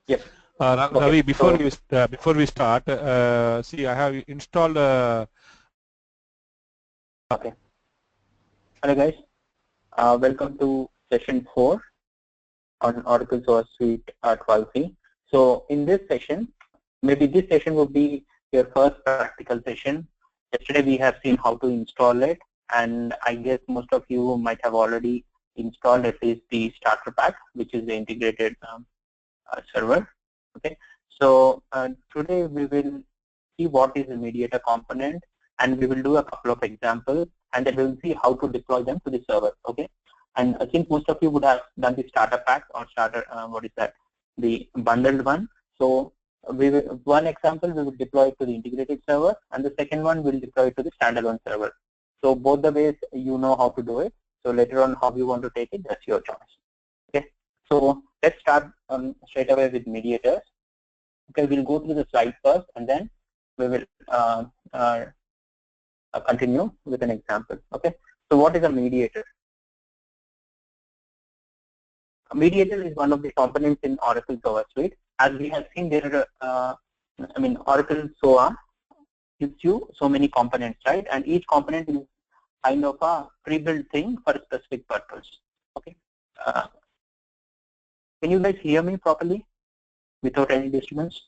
Yep. Ravi, Okay. before we start, see, I have installed. Okay. Hello guys. Welcome to session 4 on Oracle Source Suite 12c. So in this session, maybe this session will be your first practical session. Yesterday we have seen how to install it, and I guess most of you might have already installed at least the starter pack, which is the integrated server. Okay. So today we will see what is a mediator component, and we will do a couple of examples, and then we will see how to deploy them to the server. Okay. And I think most of you would have done the starter pack or starter, what is that, the bundled one. So one example we will deploy it to the integrated server, and the second one will deploy it to the standalone server. So both the ways you know how to do it. So later on how you want to take it, that's your choice. Okay. So let's start straight away with mediators. Okay, we'll go through the slide first, and then we will continue with an example. Okay. So what is a mediator? A mediator is one of the components in Oracle SOA Suite. As we have seen, there are, Oracle SOA gives you so many components, right? And each component is kind of a pre-built thing for a specific purpose. Okay. Can you guys hear me properly without any disturbance?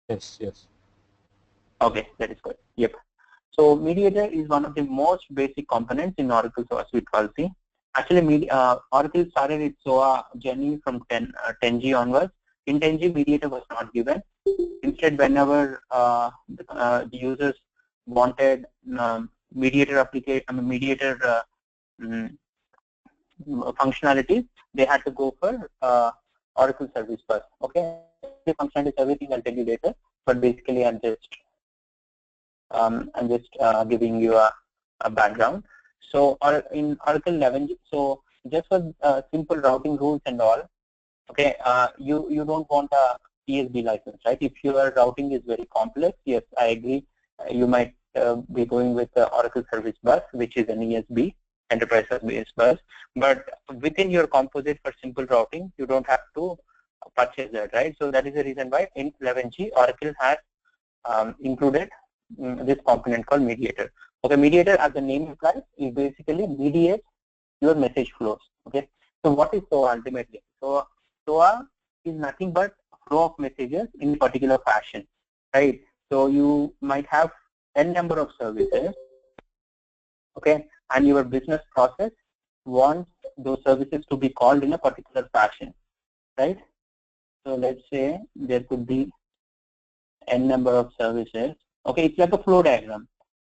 Yes. Okay, that is good. Yep. So mediator is one of the most basic components in Oracle SOA Suite 12c. Actually, Oracle started its SOA journey from 10G onwards. In 10G, mediator was not given. Instead, whenever the users wanted mediator functionalities, they had to go for Oracle Service Bus. Okay, the functionality is everything I'll tell you later, but basically I'm just giving you a background. So in Oracle 11, so just for simple routing rules and all, okay, you don't want a ESB license, right? If your routing is very complex, yes, I agree. You might be going with the Oracle Service Bus, which is an ESB, Enterprise Service Bus. But within your composite for simple routing, you don't have to purchase that, right? So that is the reason why in 11G, Oracle has included this component called mediator. Okay, mediator, as the name implies, is basically mediates your message flows. Okay, so what is SOA ultimately? So SOA is nothing but flow of messages in a particular fashion, right? So you might have n number of services, okay, and your business process wants those services to be called in a particular fashion, right? So let's say there could be n number of services. Okay, it's like a flow diagram.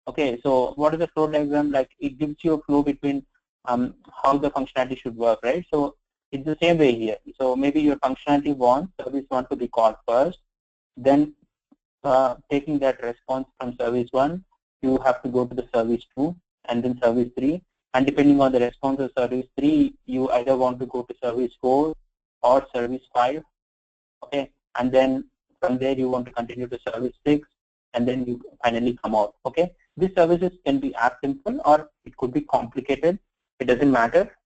Okay, so what is the flow diagram? Like, it gives you a flow between how the functionality should work, right? So it's the same way here. So maybe your functionality wants service 1 to be called first, then taking that response from service 1, you have to go to the service 2 and then service 3, and depending on the response of service 3, you either want to go to service 4 or service 5, okay, and then from there you want to continue to service 6, and then you finally come out. Okay, these services can be as simple or it could be complicated. It doesn't matter.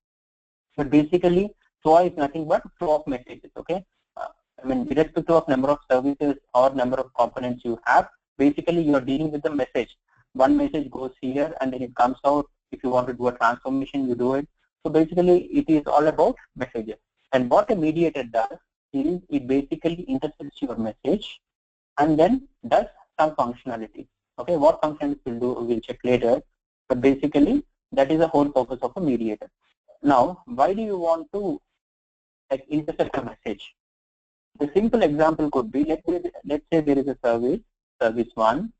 But basically, SOA is nothing but flow of messages. Okay, irrespective of number of services or number of components you have, basically you are dealing with the message. One message goes here and then it comes out. If you want to do a transformation, you do it. So basically, it is all about messages. And what a mediator does is it basically intercepts your message and then does some functionality. Okay, what functionality will do, we'll check later. But basically, that is the whole purpose of a mediator. Now, why do you want to intercept a message? The simple example could be, let's say there is a service 1,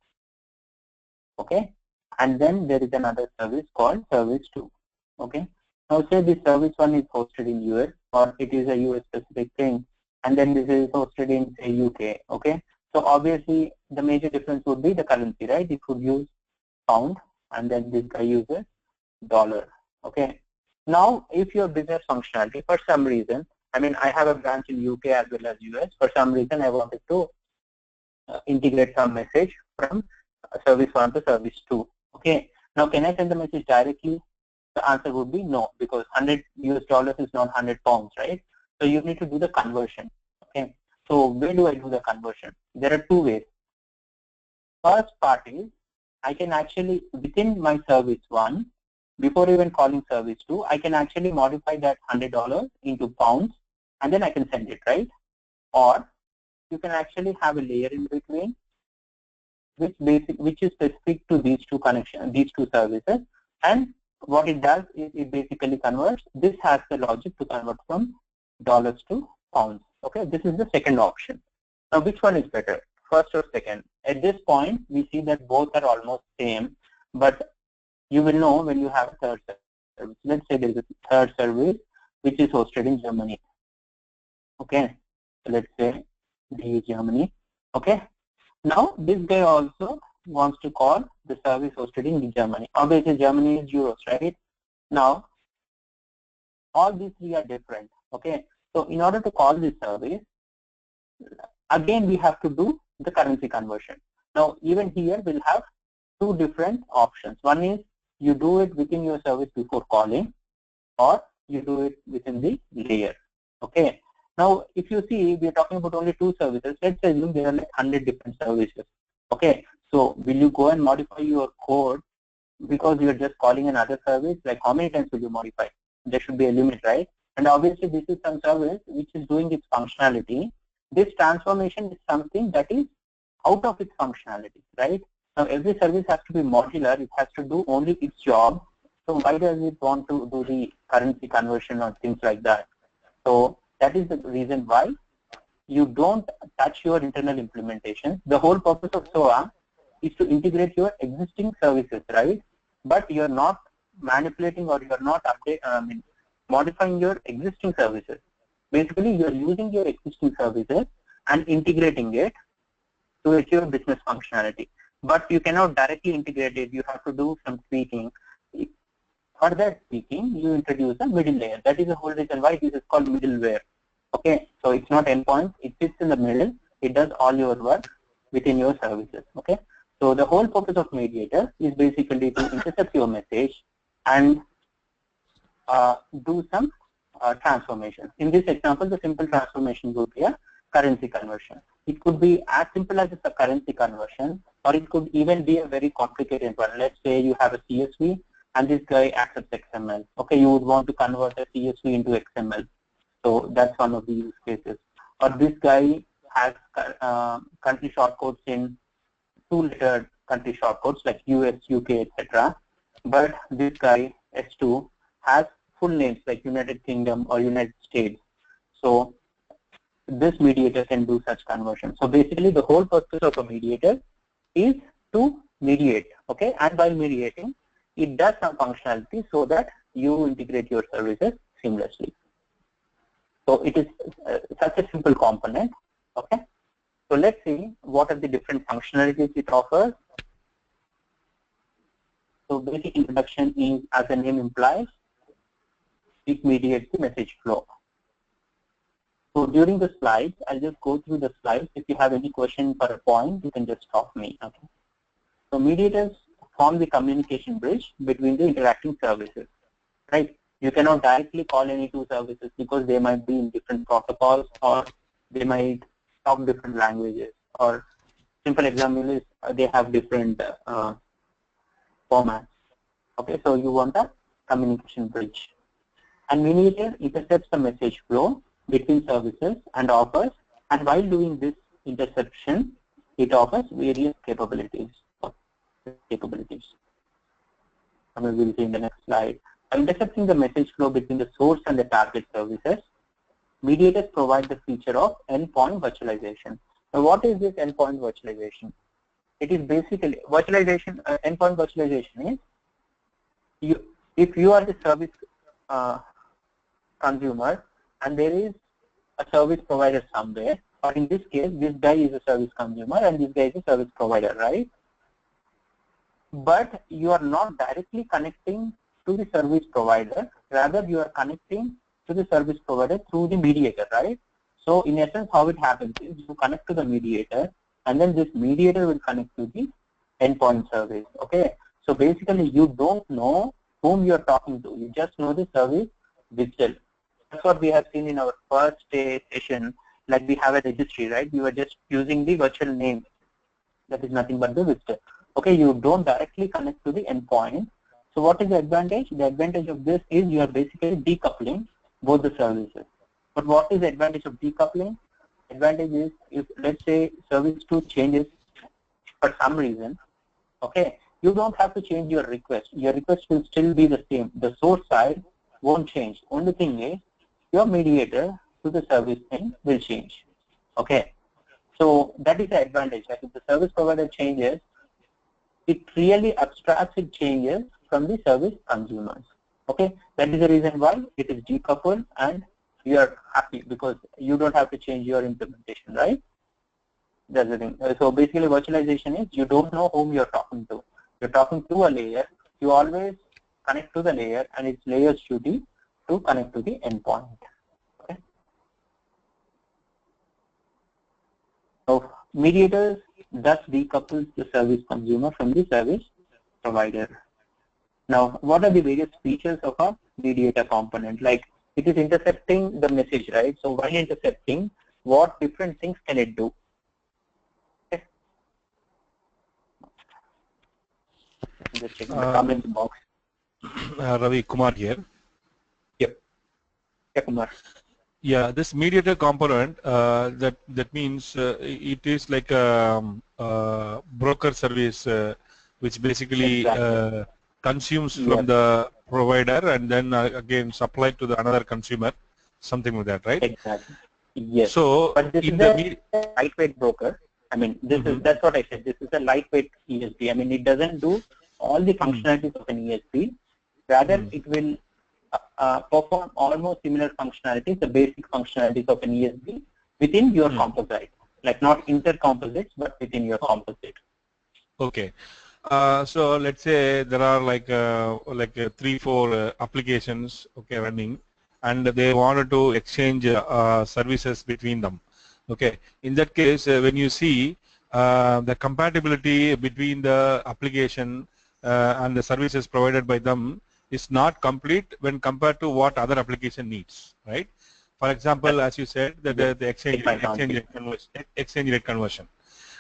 okay, and then there is another service called service 2. Okay, now say this service 1 is hosted in US, or it is a US specific thing, and then this is hosted in, say, UK. Okay, so obviously the major difference would be the currency, right? It would use pound, and then this guy uses dollar. Okay, now if your business functionality, for some reason, I have a branch in UK as well as US, for some reason I wanted to integrate some message from service 1 to service 2. Okay, now can I send the message directly? The answer would be no, because $100 is not 100 pounds, right? So you need to do the conversion. Okay. So where do I do the conversion? There are two ways. First part is I can actually, within my service 1, before even calling service 2, I can actually modify that $100 into pounds and then I can send it, right? Or you can actually have a layer in between which is specific to these two services, and what it does is it basically converts. This has the logic to convert from dollars to pounds. Okay, this is the second option. Now, which one is better, first or second? At this point, we see that both are almost same, but you will know when you have a third service. Let's say there is a third service which is hosted in Germany. Okay, so let's say the Germany. Okay, now this guy also wants to call the service hosted in Germany. Obviously, Germany is euros, right? Now, all these three are different. Okay, so in order to call this service, again we have to do the currency conversion. Now, even here we'll have two different options. One is you do it within your service before calling, or you do it within the layer. Okay. Now, if you see, we are talking about only two services. Let's assume there are like 100 different services. Okay. So, will you go and modify your code because you are just calling another service? Like, how many times will you modify? There should be a limit, right? And obviously, this is some service which is doing its functionality. This transformation is something that is out of its functionality, right? Now, every service has to be modular. It has to do only its job. So, why does it want to do the currency conversion or things like that? So, that is the reason why you don't touch your internal implementation. The whole purpose of SOA is to integrate your existing services, right? But you're not manipulating or you're not modifying your existing services. Basically, you're using your existing services and integrating it to achieve business functionality. But you cannot directly integrate it. You have to do some tweaking. For that tweaking, you introduce a middle layer. That is the whole reason why this is called middleware. Okay, so it's not endpoint. It sits in the middle. It does all your work within your services. Okay, so the whole purpose of Mediator is basically to intercept your message and do some transformation. In this example, the simple transformation would be a currency conversion. It could be as simple as a currency conversion, or it could even be a very complicated one. Let's say you have a CSV and this guy accepts XML. Okay, you would want to convert a CSV into XML. So that's one of the use cases. Or this guy has country shortcodes in 2-letter country shortcodes like US, UK, etc. But this guy, S2, has full names like United Kingdom or United States. So this mediator can do such conversion. So basically the whole purpose of a mediator is to mediate. Okay, and by mediating, it does some functionality so that you integrate your services seamlessly. So it is such a simple component. Okay, so let's see what are the different functionalities it offers. So basic introduction is, as the name implies, it mediates the message flow. So during the slides, I'll just go through the slides. If you have any question per point, you can just stop me. Okay. So mediators form the communication bridge between the interacting services, right? You cannot directly call any two services because they might be in different protocols, or they might talk different languages, or simple example is they have different formats. Okay, so you want a communication bridge. And mediator intercepts the message flow between services and offers, and while doing this interception, it offers various capabilities. We will see in the next slide. Intercepting the message flow between the source and the target services, mediators provide the feature of endpoint virtualization. Now, what is this endpoint virtualization? It is basically virtualization. Endpoint virtualization is if you are the service consumer and there is a service provider somewhere, or in this case, this guy is a service consumer and this guy is a service provider, right? But you are not directly connecting to the service provider, rather you are connecting to the service provider through the mediator, right? So in essence, how it happens is you connect to the mediator, and then this mediator will connect to the endpoint service. Okay, so basically you don't know whom you are talking to, you just know the service itself. that's what we have seen in our first session. Like we have a registry, right? We were just using the virtual name. That is nothing but the visitor. Okay, you don't directly connect to the endpoint. So what is the advantage? The advantage of this is you are basically decoupling both the services. But what is the advantage of decoupling? Advantage is if let's say service 2 changes for some reason, okay, you don't have to change your request. Your request will still be the same. The source side won't change. Only thing is your mediator to the service thing will change. Okay. So that is the advantage. Like if the service provider changes, it really abstracts its changes from the service consumers. Okay. That is the reason why it is decoupled and you are happy because you don't have to change your implementation, right? That's the thing. So basically virtualization is you don't know whom you're talking to. You're talking to a layer. You always connect to the layer and it's layer's duty to connect to the endpoint. Okay. So mediators thus decouples the service consumer from the service provider. Now, what are the various features of a mediator component? Like it is intercepting the message, right? So while intercepting, what different things can it do? Okay. Just checking the comments box. Ravi, Kumar here. Yep. Yeah, Kumar. Yeah, this mediator component, that means it is like a broker service which basically Exactly. consumes Yep. from the provider and then again supplied to the another consumer, something like that, right? Exactly. Yes. So But this in is the a lightweight broker. I mean, this is that's what I said. This is a lightweight ESP. I mean, it doesn't do all the functionalities of an ESP. Rather, it will perform almost similar functionalities, the basic functionalities of an ESP within your composite, like not inter-composites, but within your composite. Okay. So let's say there are like 3-4 applications, okay, running, and they wanted to exchange services between them. Okay. In that case, when you see the compatibility between the application and the services provided by them is not complete when compared to what other application needs, right? For example, as you said, that the exchange rate conversion.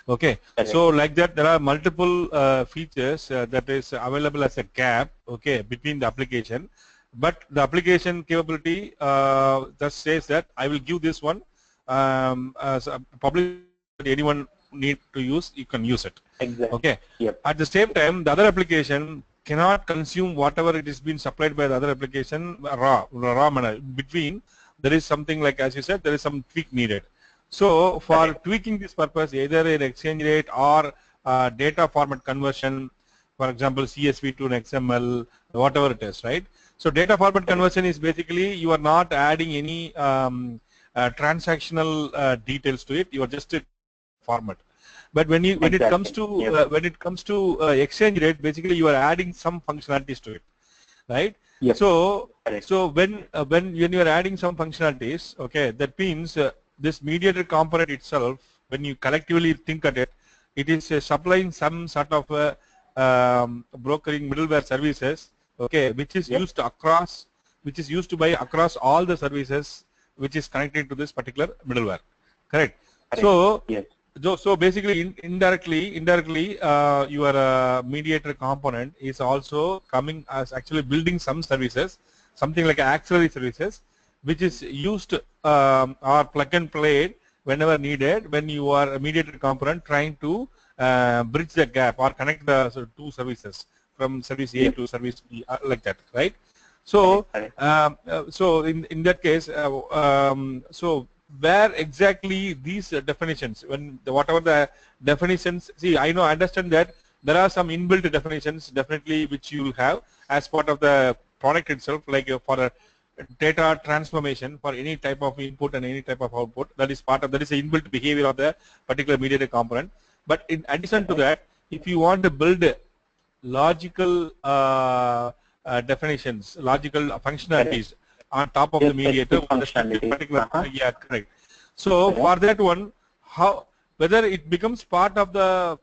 Okay, so like that there are multiple features that is available as a gap, okay, between the application, but the application capability just says that I will give this one as a public that anyone need to use, you can use it. Exactly. Okay. Yep. At the same time, the other application cannot consume whatever it is being supplied by the other application raw manner. Between there is something like, as you said, there is some tweak needed. So for tweaking this purpose, either an exchange rate or data format conversion, for example, CSV to an XML, whatever it is, right? So data format conversion is basically you are not adding any transactional details to it. You are just format. But when it comes to exchange rate, basically you are adding some functionalities to it, right? Yep. So when you are adding some functionalities, okay, that means this mediator component itself, when you collectively think at it, it is supplying some sort of brokering middleware services, okay, which is used across, across all the services which is connected to this particular middleware, correct? So so basically indirectly your mediator component is also coming as actually building some services, something like auxiliary services, which is used or plug and play whenever needed when you are a mediator component trying to bridge the gap or connect the two services from service A to service B, like that, right? So so in that case, so where exactly these definitions, when whatever the definitions, see, I understand that there are some inbuilt definitions definitely which you will have as part of the product itself, like for a data transformation for any type of input and any type of output, that is part of, that is the inbuilt behavior of the particular mediator component. But in addition to that, if you want to build logical definitions, logical functionalities on top of the mediator, particular, yeah, correct. So for that one, how, whether it becomes part of the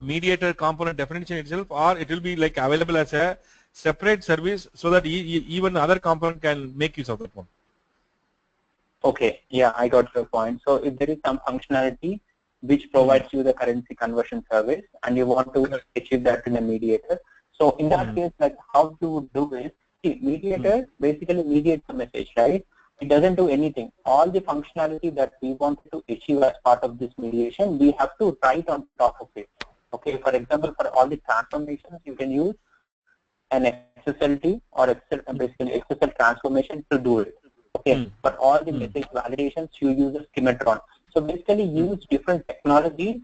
mediator component definition itself, or it will be like available as a separate service so that even other component can make use of that one. Okay, yeah, I got your point. So if there is some functionality which provides you the currency conversion service and you want to achieve that in a mediator, so in that case, like how to do it, see, mediator basically mediates the message, right? It doesn't do anything. All the functionality that we want to achieve as part of this mediation, we have to write on top of it. Okay, for example, for all the transformations, you can use an XSLT or basically XSL transformation to do it. Okay, for all the message validations, you use a schematron. So basically, use different technologies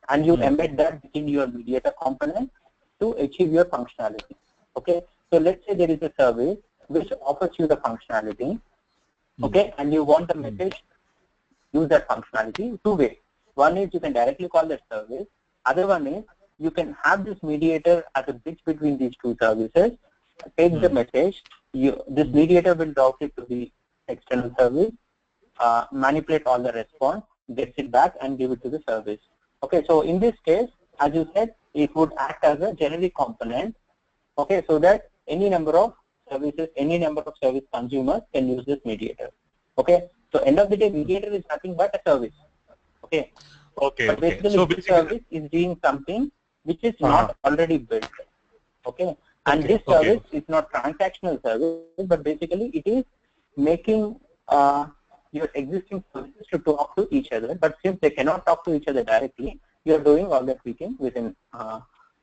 and you embed that within your mediator component to achieve your functionality. Okay, so let's say there is a service which offers you the functionality. Okay, and you want the message use that functionality two ways. One is you can directly call that service. Other one is you can have this mediator as a bridge between these two services. Take the message. This mediator will route it to the external service, manipulate all the response, gets it back, and give it to the service. Okay, so in this case, as you said, it would act as a generic component. Okay, so that any number of services, any number of service consumers can use this mediator. Okay, so end of the day, mediator is nothing but a service. Okay. Okay. But basically, this service is doing something which is not already built. Okay. And this service is not transactional service, but basically it is making your existing services to talk to each other. But since they cannot talk to each other directly, you are doing all that tweaking within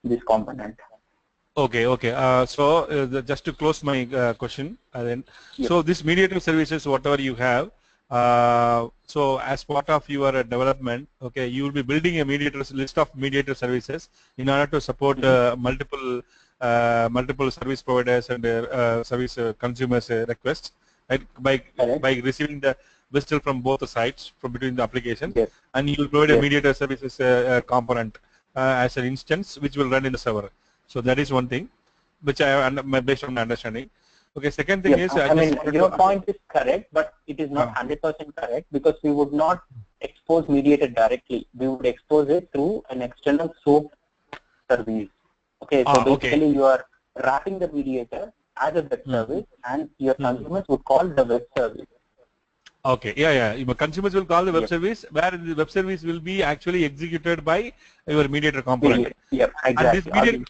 this component. Okay, okay. Just to close my question, then, so this mediator services, whatever you have, so as part of your development, okay, you will be building a list of mediator services in order to support multiple service providers and service consumers requests, right? By receiving the whistle from both the sides from between the applications, and you will provide a mediator services component as an instance which will run in the server. So that is one thing, which I based on my understanding. Okay, second thing is I mean your point is correct, but it is not 100% correct because we would not expose mediator directly. We would expose it through an external SOAP service. Okay, so basically you are wrapping the mediator as a web service, and your consumers would call the web service. Okay, yeah. Consumers will call the web service, where the web service will be actually executed by your mediator component. Yep, exactly.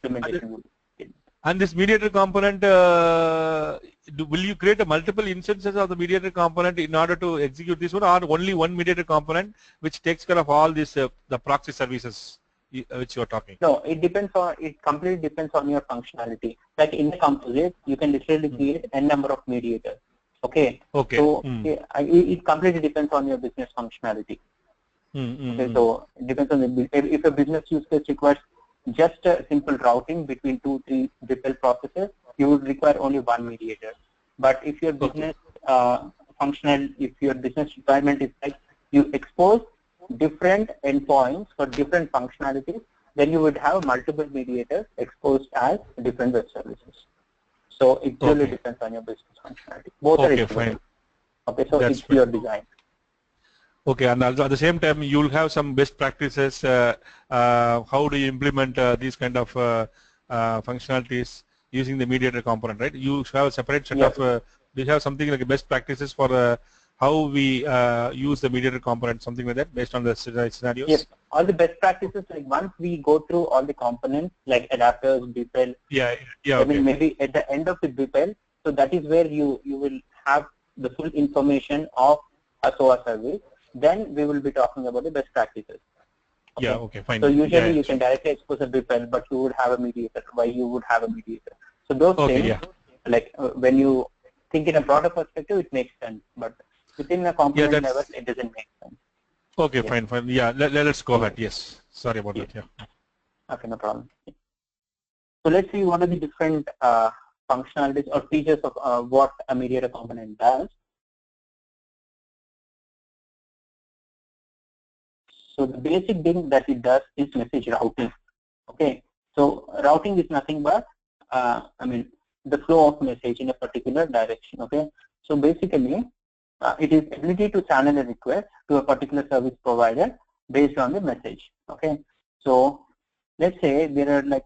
And this mediator component, will you create a multiple instances of the mediator component in order to execute this one, or only one mediator component which takes care of all this the proxy services which you are talking? No, it completely depends on your functionality. Like in the composite, you can literally create n number of mediators. Okay. So it completely depends on your business functionality. Okay, so it depends on if a business use case requires just a simple routing between 2-3 DeepL processes, you would require only one mediator. But if your business if your business requirement is like you expose different endpoints for different functionalities, then you would have multiple mediators exposed as different web services. So it really depends on your business functionality. Both are fine. Okay, so it's your design. Okay, and also at the same time, you'll have some best practices. How do you implement these kind of functionalities using the mediator component, right? You have a separate set of. Do you have something like best practices for how we use the mediator component, something like that, based on the scenarios? Yes, all the best practices. Like once we go through all the components, like adapters, DeepL. I mean, maybe at the end of the DeepL, so that is where you will have the full information of a SOA service. Then we will be talking about the best practices. Okay. Fine. So usually you can directly expose a DeepL, but you would have a mediator. Why you would have a mediator? So those things, like when you think in a broader perspective, it makes sense. But within a component level, it doesn't make sense. Okay, fine. Yeah, let's go ahead. Yes. Sorry about that. Yeah. Okay, no problem. So let's see what are the different functionalities or features of what a mediator component does. So the basic thing that it does is message routing. Okay, so routing is nothing but the flow of message in a particular direction. Okay, so basically it is ability to channel a request to a particular service provider based on the message. Okay, so let's say there are like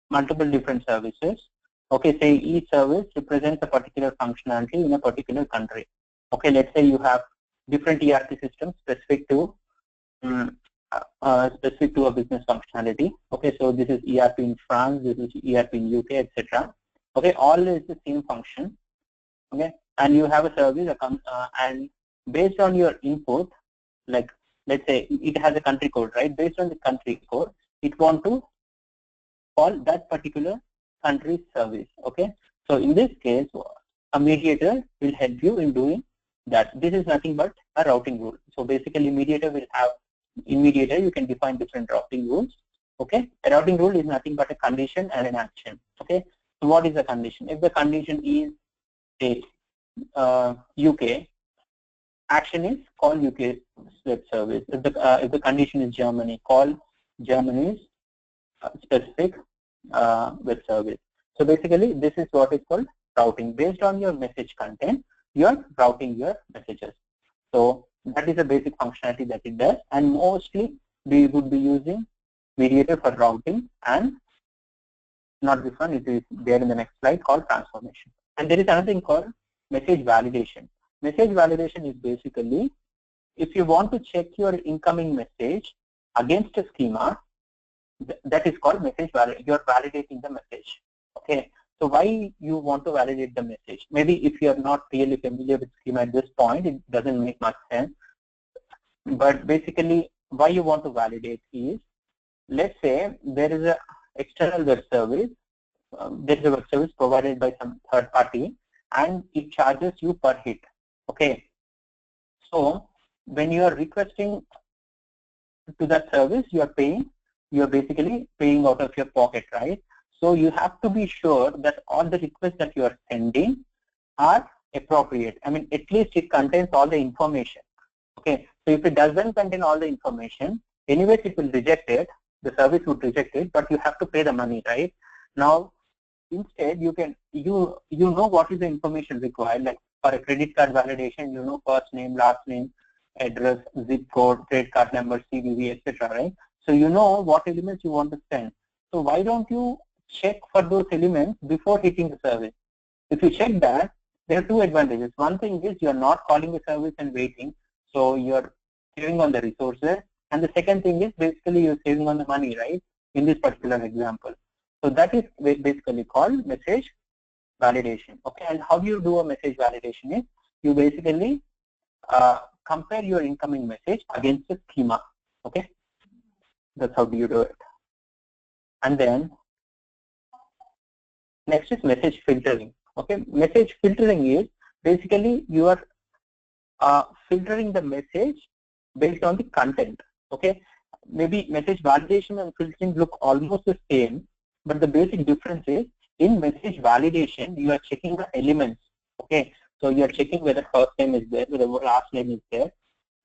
multiple different services. Okay, say each service represents a particular functionality in a particular country. Okay, let's say you have different ERP systems specific to a business functionality. Okay, so this is ERP in France, this is ERP in UK, etc. Okay, all is the same function. Okay, and you have a service and based on your input, like let's say it has a country code, right? Based on the country code, it want to call that particular country's service. Okay, so in this case, a mediator will help you in doing that. This is nothing but a routing rule. So basically, mediator will have, in mediator you can define different routing rules. Okay, a routing rule is nothing but a condition and an action. Okay, so what is the condition? If the condition is say UK, action is call UK web service. If the condition is Germany, call Germany's specific web service. So basically, this is what is called routing. Based on your message content, you are routing your messages. So that is a basic functionality that it does, and mostly we would be using mediator for routing, and not this one, it is there in the next slide, called transformation. And there is another thing called message validation. Message validation is basically, if you want to check your incoming message against a schema, that is called message validation. You are validating the message. Okay, so why you want to validate the message? Maybe if you are not really familiar with schema at this point, it doesn't make much sense. But basically, why you want to validate is, let's say there is a external web service. There is a web service provided by some third party, and it charges you per hit. Okay, so when you are requesting to that service, you are paying. You are basically paying out of your pocket, right? So you have to be sure that all the requests that you are sending are appropriate. I mean, at least it contains all the information. Okay, so if it doesn't contain all the information, anyways it will reject it. The service would reject it, but you have to pay the money, right? Now, instead, you know what is the information required. Like for a credit card validation, you know first name, last name, address, zip code, credit card number, CVV, etc. Right? So you know what elements you want to send. So why don't you check for those elements before hitting the service? If you check that, there are two advantages. One thing is you are not calling the service and waiting, so you are saving on the resources. And the second thing is basically you're saving on the money, right? In this particular example. So that is basically called message validation. Okay, and how you do a message validation is you basically compare your incoming message against the schema. Okay, that's how do you do it. And then next is message filtering. Okay, message filtering is basically you are filtering the message based on the content. Okay, maybe message validation and filtering look almost the same, but the basic difference is in message validation you are checking the elements. Okay, so you are checking whether first name is there, whether last name is there,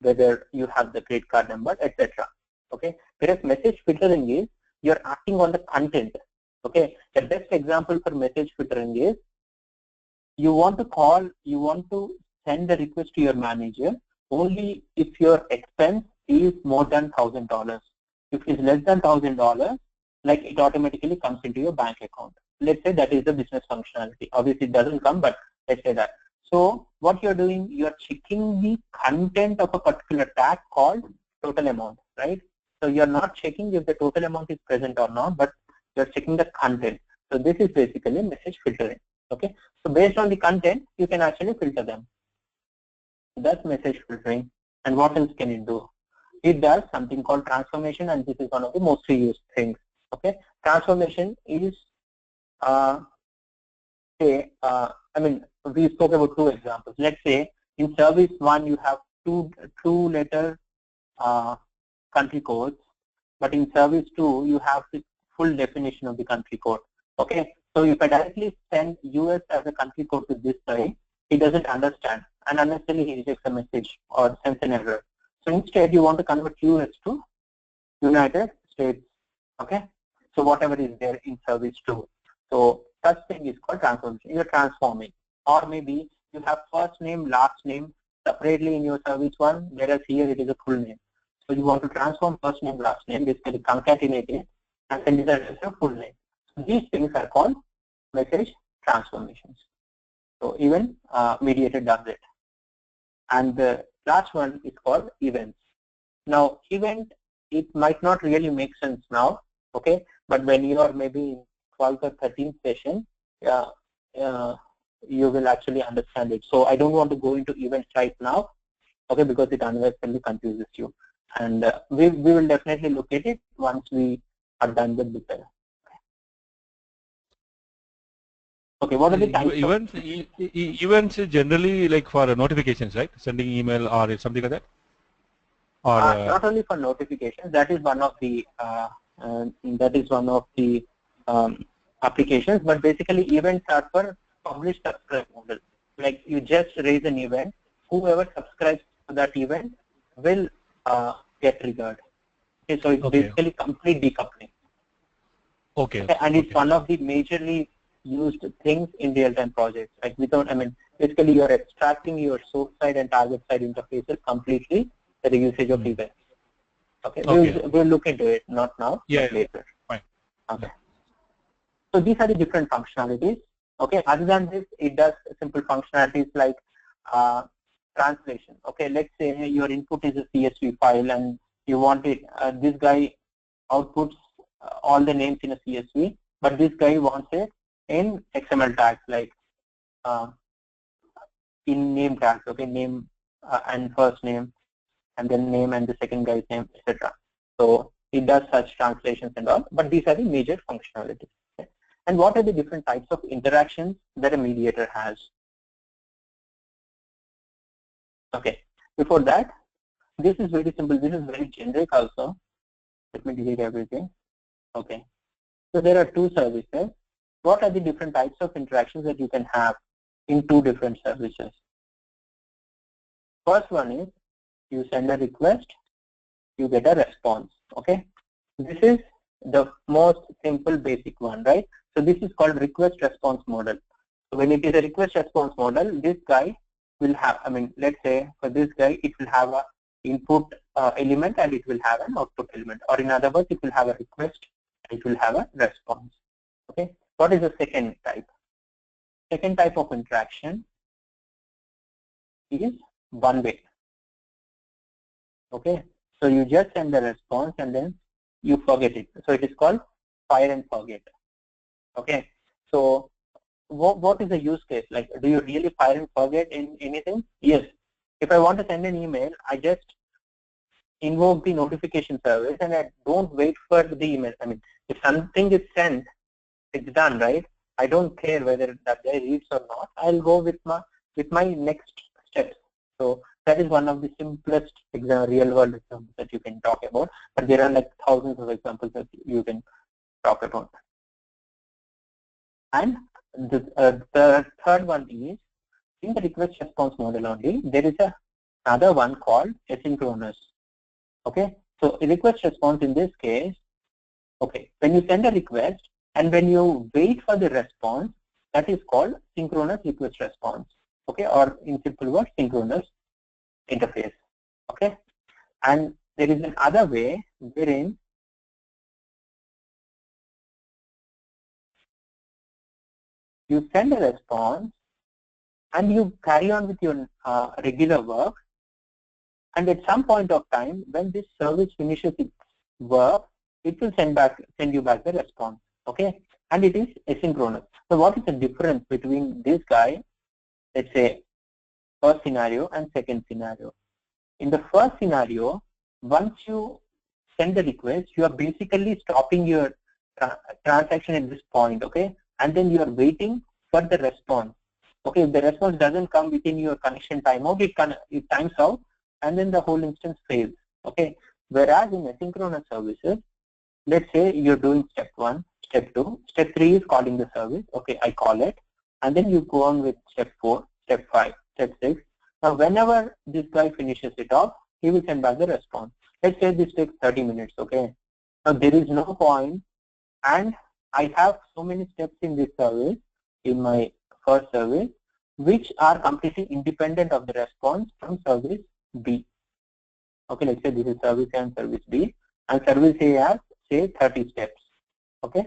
whether you have the credit card number, etc. Okay, whereas message filtering is you are acting on the content. Okay, the best example for message filtering is you want to send the request to your manager only if your expense is more than $1,000. If it's less than $1,000, like it automatically comes into your bank account. Let's say that is the business functionality. Obviously it doesn't come, but let's say that. So what you're doing, you're checking the content of a particular tag called total amount, right? So you're not checking if the total amount is present or not, but you're checking the content. So this is basically message filtering. Okay, so based on the content, you can actually filter them. That's message filtering. And what else can it do? It does something called transformation, and this is one of the mostly used things. Okay, transformation is we spoke about two examples. Let's say in service one you have two letter country codes, but in service two you have the full definition of the country code. Okay, so if I directly send US as a country code to this side, he doesn't understand, and unnecessarily he rejects a message or sends an error. So instead you want to convert US to United States. Okay, so whatever is there in service 2. So such thing is called transformation. You're transforming. Or maybe you have first name, last name separately in your service 1, whereas here it is a full name. So you want to transform first name, last name, basically concatenate it and send it as a full name. So these things are called message transformations. So even Mediator does it. And the Last one is called events. Now, event, it might not really make sense now, okay, but when you are maybe in 12th or 13th session, you will actually understand it. So I don't want to go into events right now, okay, because it unnecessarily confuses you. And we will definitely look at it once we are done with the pair. Okay, what are the types events? Events is generally like for notifications, right? Sending email or something like that. Or not only for notifications. That is one of the applications. But basically, events are for publish subscribe model. Like you just raise an event, whoever subscribes to that event will get triggered. Okay, so it's basically complete decoupling. Okay. And it's one of the majorly used things in real-time projects. Like basically you're extracting your source side and target side interfaces completely for the usage of events. Okay, we'll look into it, not now, but later. Fine. Okay. So these are the different functionalities. Okay, other than this, it does simple functionalities like translation. Okay, let's say your input is a CSV file and you want it, this guy outputs all the names in a CSV, but this guy wants it in XML tags, like in name tags, okay, name and first name, and then name and the second guy's name, etc. So it does such translations and all, but these are the major functionalities. Okay. And what are the different types of interactions that a mediator has? Okay, before that, this is very simple. This is very generic also. Let me delete everything. Okay, so there are two services. What are the different types of interactions that you can have in two different services? First one is you send a request, you get a response. Okay, this is the most simple basic one, right? So this is called request response model. So when it is a request response model, this guy will have, let's say for this guy, it will have a input element and it will have an output element, or in other words, it will have a request and it will have a response. Okay, what is the second type? Second type of interaction is one way. Okay, so you just send the response and then you forget it. So it is called fire and forget. Okay, so what is the use case? Like, do you really fire and forget in anything? Yes. If I want to send an email, I just invoke the notification service and I don't wait for the email. If something is sent, it's done, right? I don't care whether that guy reads or not. I'll go with my next steps. So that is one of the simplest real world examples that you can talk about. But there are like thousands of examples that you can talk about. And the third one is, in the request response model only, there is another one called asynchronous. Okay, so a request response in this case, okay, when you send a request and when you wait for the response, that is called synchronous request response. Okay, or in simple words, synchronous interface. Okay, and there is another way wherein you send a response and you carry on with your regular work, and at some point of time when this service finishes its work, it will send you back the response. Okay, and it is asynchronous. So what is the difference between this guy, let's say first scenario and second scenario? In the first scenario, once you send the request, you are basically stopping your transaction at this point, okay, and then you are waiting for the response. Okay, if the response doesn't come within your connection timeout, it times out and then the whole instance fails. Okay, whereas in asynchronous services, let's say you're doing step 1, step 2, step 3 is calling the service. Okay, I call it, and then you go on with step 4, step 5, step 6. Now whenever this guy finishes it off, he will send back the response. Let's say this takes 30 minutes. Okay, now there is no point, and I have so many steps in this service, in my first service, which are completely independent of the response from service B. Okay, let's say this is service A and service B, and service A has, say, 30 steps. Okay,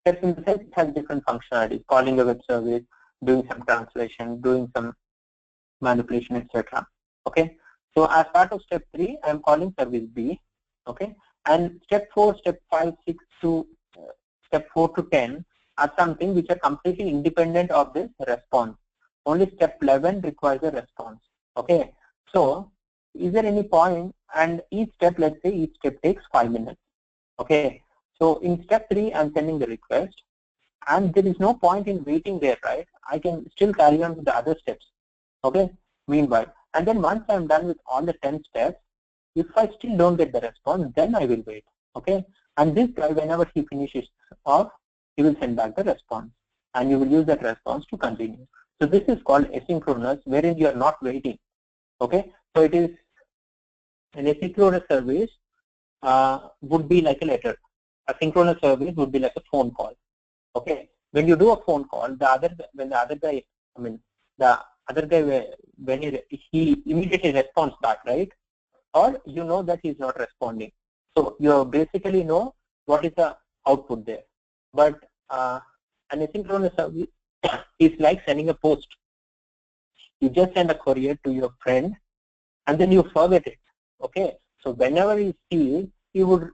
steps in the sense it has different functionalities: calling a web service, doing some translation, doing some manipulation, etc. Okay, So as part of step 3, I am calling service B, okay, and step 4, step 5, 6 to step 4 to 10 are something which are completely independent of this response. Only step 11 requires a response, okay. So is there any point, and each step, let's say each step takes 5 minutes, okay. So in step 3, I'm sending the request, and there is no point in waiting there, right? I can still carry on with the other steps, okay, meanwhile. And then once I'm done with all the 10 steps, if I still don't get the response, then I will wait, okay. And this guy, whenever he finishes off, he will send back the response, and you will use that response to continue. So this is called asynchronous, wherein you are not waiting, okay. So it is an asynchronous service would be like a letter. A synchronous service would be like a phone call, okay. When you do a phone call, the other guy, the other guy, when he immediately responds back, right? Or you know that he's not responding. So you basically know what is the output there. But an asynchronous service is like sending a post. You just send a courier to your friend and then you forget it, okay. So whenever he sees, he would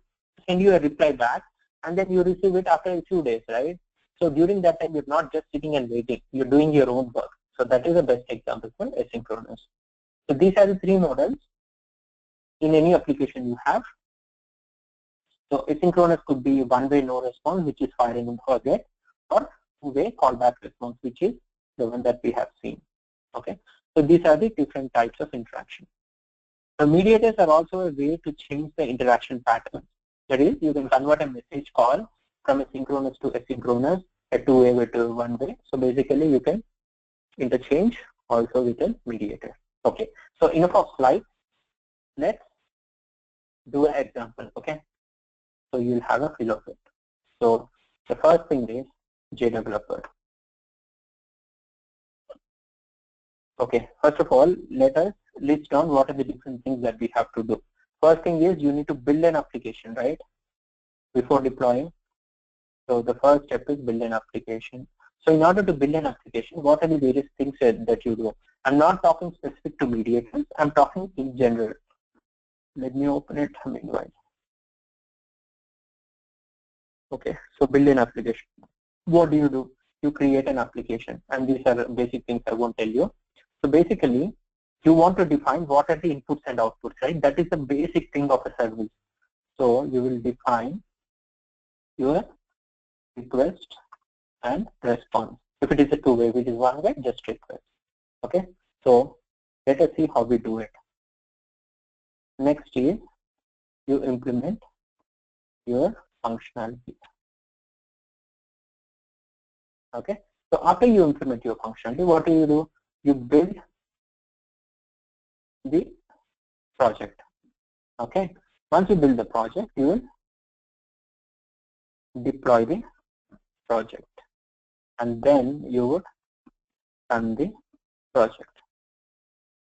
send you a reply back, and then you receive it after a few days, right? So during that time, you're not just sitting and waiting, you're doing your own work. So that is the best example for asynchronous. So these are the 3 models in any application you have. So asynchronous could be one-way no response, which is firing and forget, or two-way callback response, which is the one that we have seen, okay. So these are the different types of interaction. The mediators are also a way to change the interaction pattern. That is, you can convert a message call from a synchronous to asynchronous, a two-way to one-way. So basically, you can interchange also with a mediator. Okay. So enough of slides. Let's do an example. Okay. So you'll have a feel of it. So the first thing is JDeveloper. Okay. First of all, let us list down what are the different things that we have to do. First thing is you need to build an application, right? Before deploying. So the first step is build an application. So in order to build an application, what are the various things that you do? I'm not talking specific to mediators. I'm talking in general. Let me open it meanwhile. Okay, so build an application. What do? You create an application, and these are basic things I won't tell you. So basically, you want to define what are the inputs and outputs, right? That is the basic thing of a service. So you will define your request and response. If it is a two-way, which is one way, just request. Okay, so let us see how we do it. Next is you implement your functionality. Okay, so after you implement your functionality, what do? You build the project. Okay, once you build the project, you will deploy the project, and then you would run the project.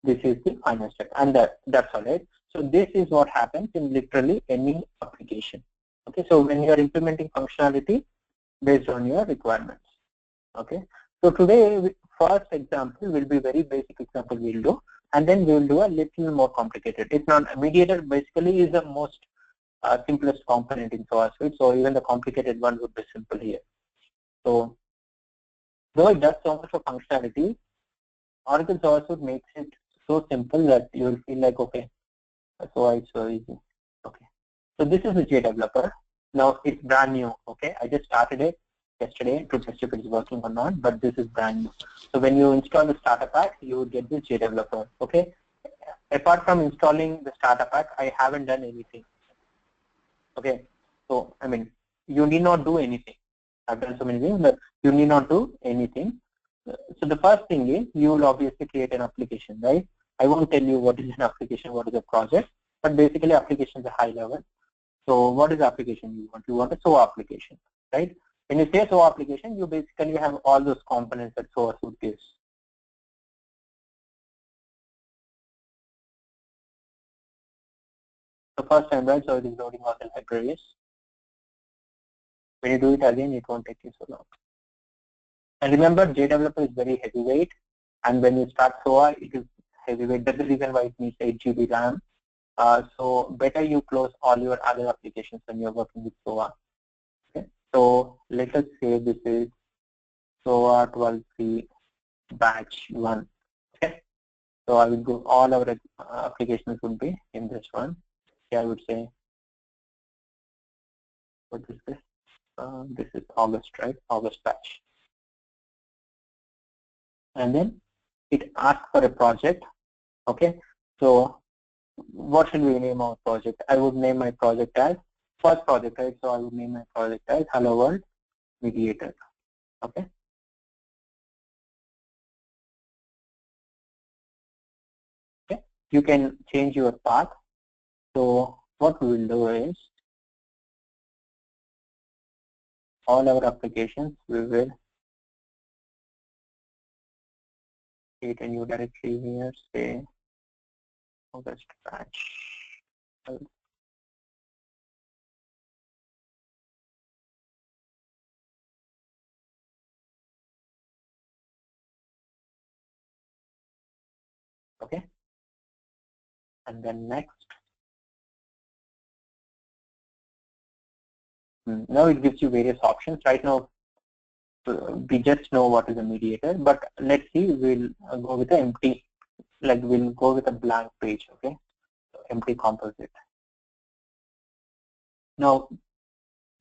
This is the final step, and that's all right. So this is what happens in literally any application. Okay, so when you are implementing functionality based on your requirements. Okay, so today first example will be very basic example we'll do, and then we will do a little more complicated. It's not a mediator. Basically, is the most simplest component in SOA Suite. So even the complicated one would be simple here. So though it does so much for functionality, Oracle SOA Suite makes it so simple that you will feel like, okay, SOA is so easy. Okay, so this is the JDeveloper. Now it's brand new. Okay, I just started it yesterday to test if it is working or not, but this is brand new. So when you install the starter pack, you will get this JDeveloper. Okay, apart from installing the starter pack, I haven't done anything. Okay, so I mean, you need not do anything. I've done so many things, but you need not do anything. So the first thing is you will obviously create an application, right? I won't tell you what is an application, what is a project, but basically application is a high level. So what is the application you want? You want a SOA application, right? When you say SOA application, you basically have all those components that SOA Suite gives. The first time, right? So it is loading all the libraries. When you do it again, it won't take you so long. And remember, JDeveloper is very heavyweight, and when you start SOA, it is heavyweight. That's the reason why it needs 8 GB RAM. So better you close all your other applications when you're working with SOA. Okay. So let us say this is SOA 12.3 batch 1. Okay. So I will go, all our applications would be in this one. Okay, I would say, what is this? This is August, right? August batch. And then it asks for a project. Okay. So what should we name our project? I would name my project as first project, right? So I would name my project as Hello World Mediator. Okay. Okay. You can change your path. So what we will do is all our applications we will create a new directory here, say August batch. Okay. And then next. Now it gives you various options. Right now, we just know what is a mediator, but let's see, we'll go with an empty, like we'll go with a blank page, okay? So empty composite. Now,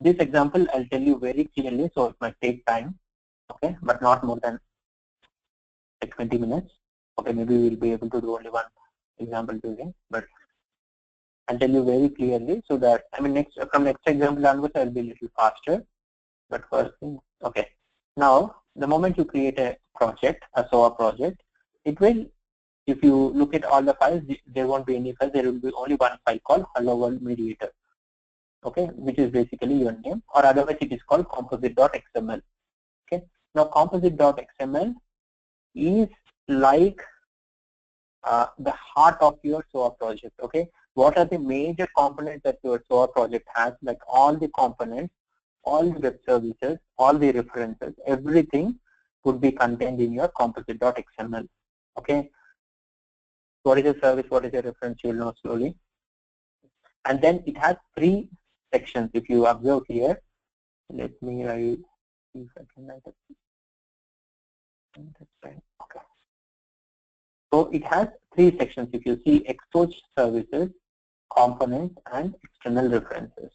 this example, I'll tell you very clearly, so it might take time, okay? But not more than like 20 minutes. Okay, maybe we'll be able to do only one example today, but I'll tell you very clearly so that, I mean, from next example onwards, I'll be a little faster. But first thing, okay. Now, the moment you create a project, a SOA project, it will, if you look at all the files, there won't be any files. There will be only one file called Hello World Mediator, okay, which is basically your name, or otherwise it is called composite.xml. Okay. Now, composite.xml is like the heart of your SOA project. Okay. What are the major components that your SOA project has? Like all the components, all the web services, all the references, everything would be contained in your composite.xml. Okay. What is a service? What is a reference? You will know slowly. And then it has 3 sections. If you observe here, let me write. If I can write it. Okay. So it has 3 sections. If you see, exposed services, components, and external references.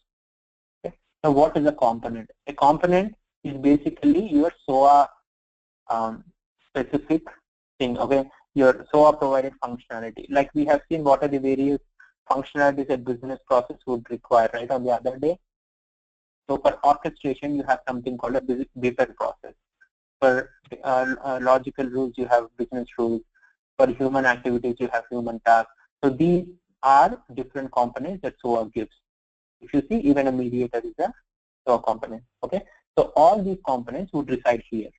Okay. Now, what is a component? A component is basically your SOA specific thing. Okay, your SOA provided functionality. Like we have seen, what are the various functionalities a business process would require, right, on the other day. So for orchestration, you have something called a beeper process. For logical rules, you have business rules. For human activities, you have human tasks. So these are different components that SOA gives. If you see, even a mediator is a SOA component. Okay, so all these components would reside here.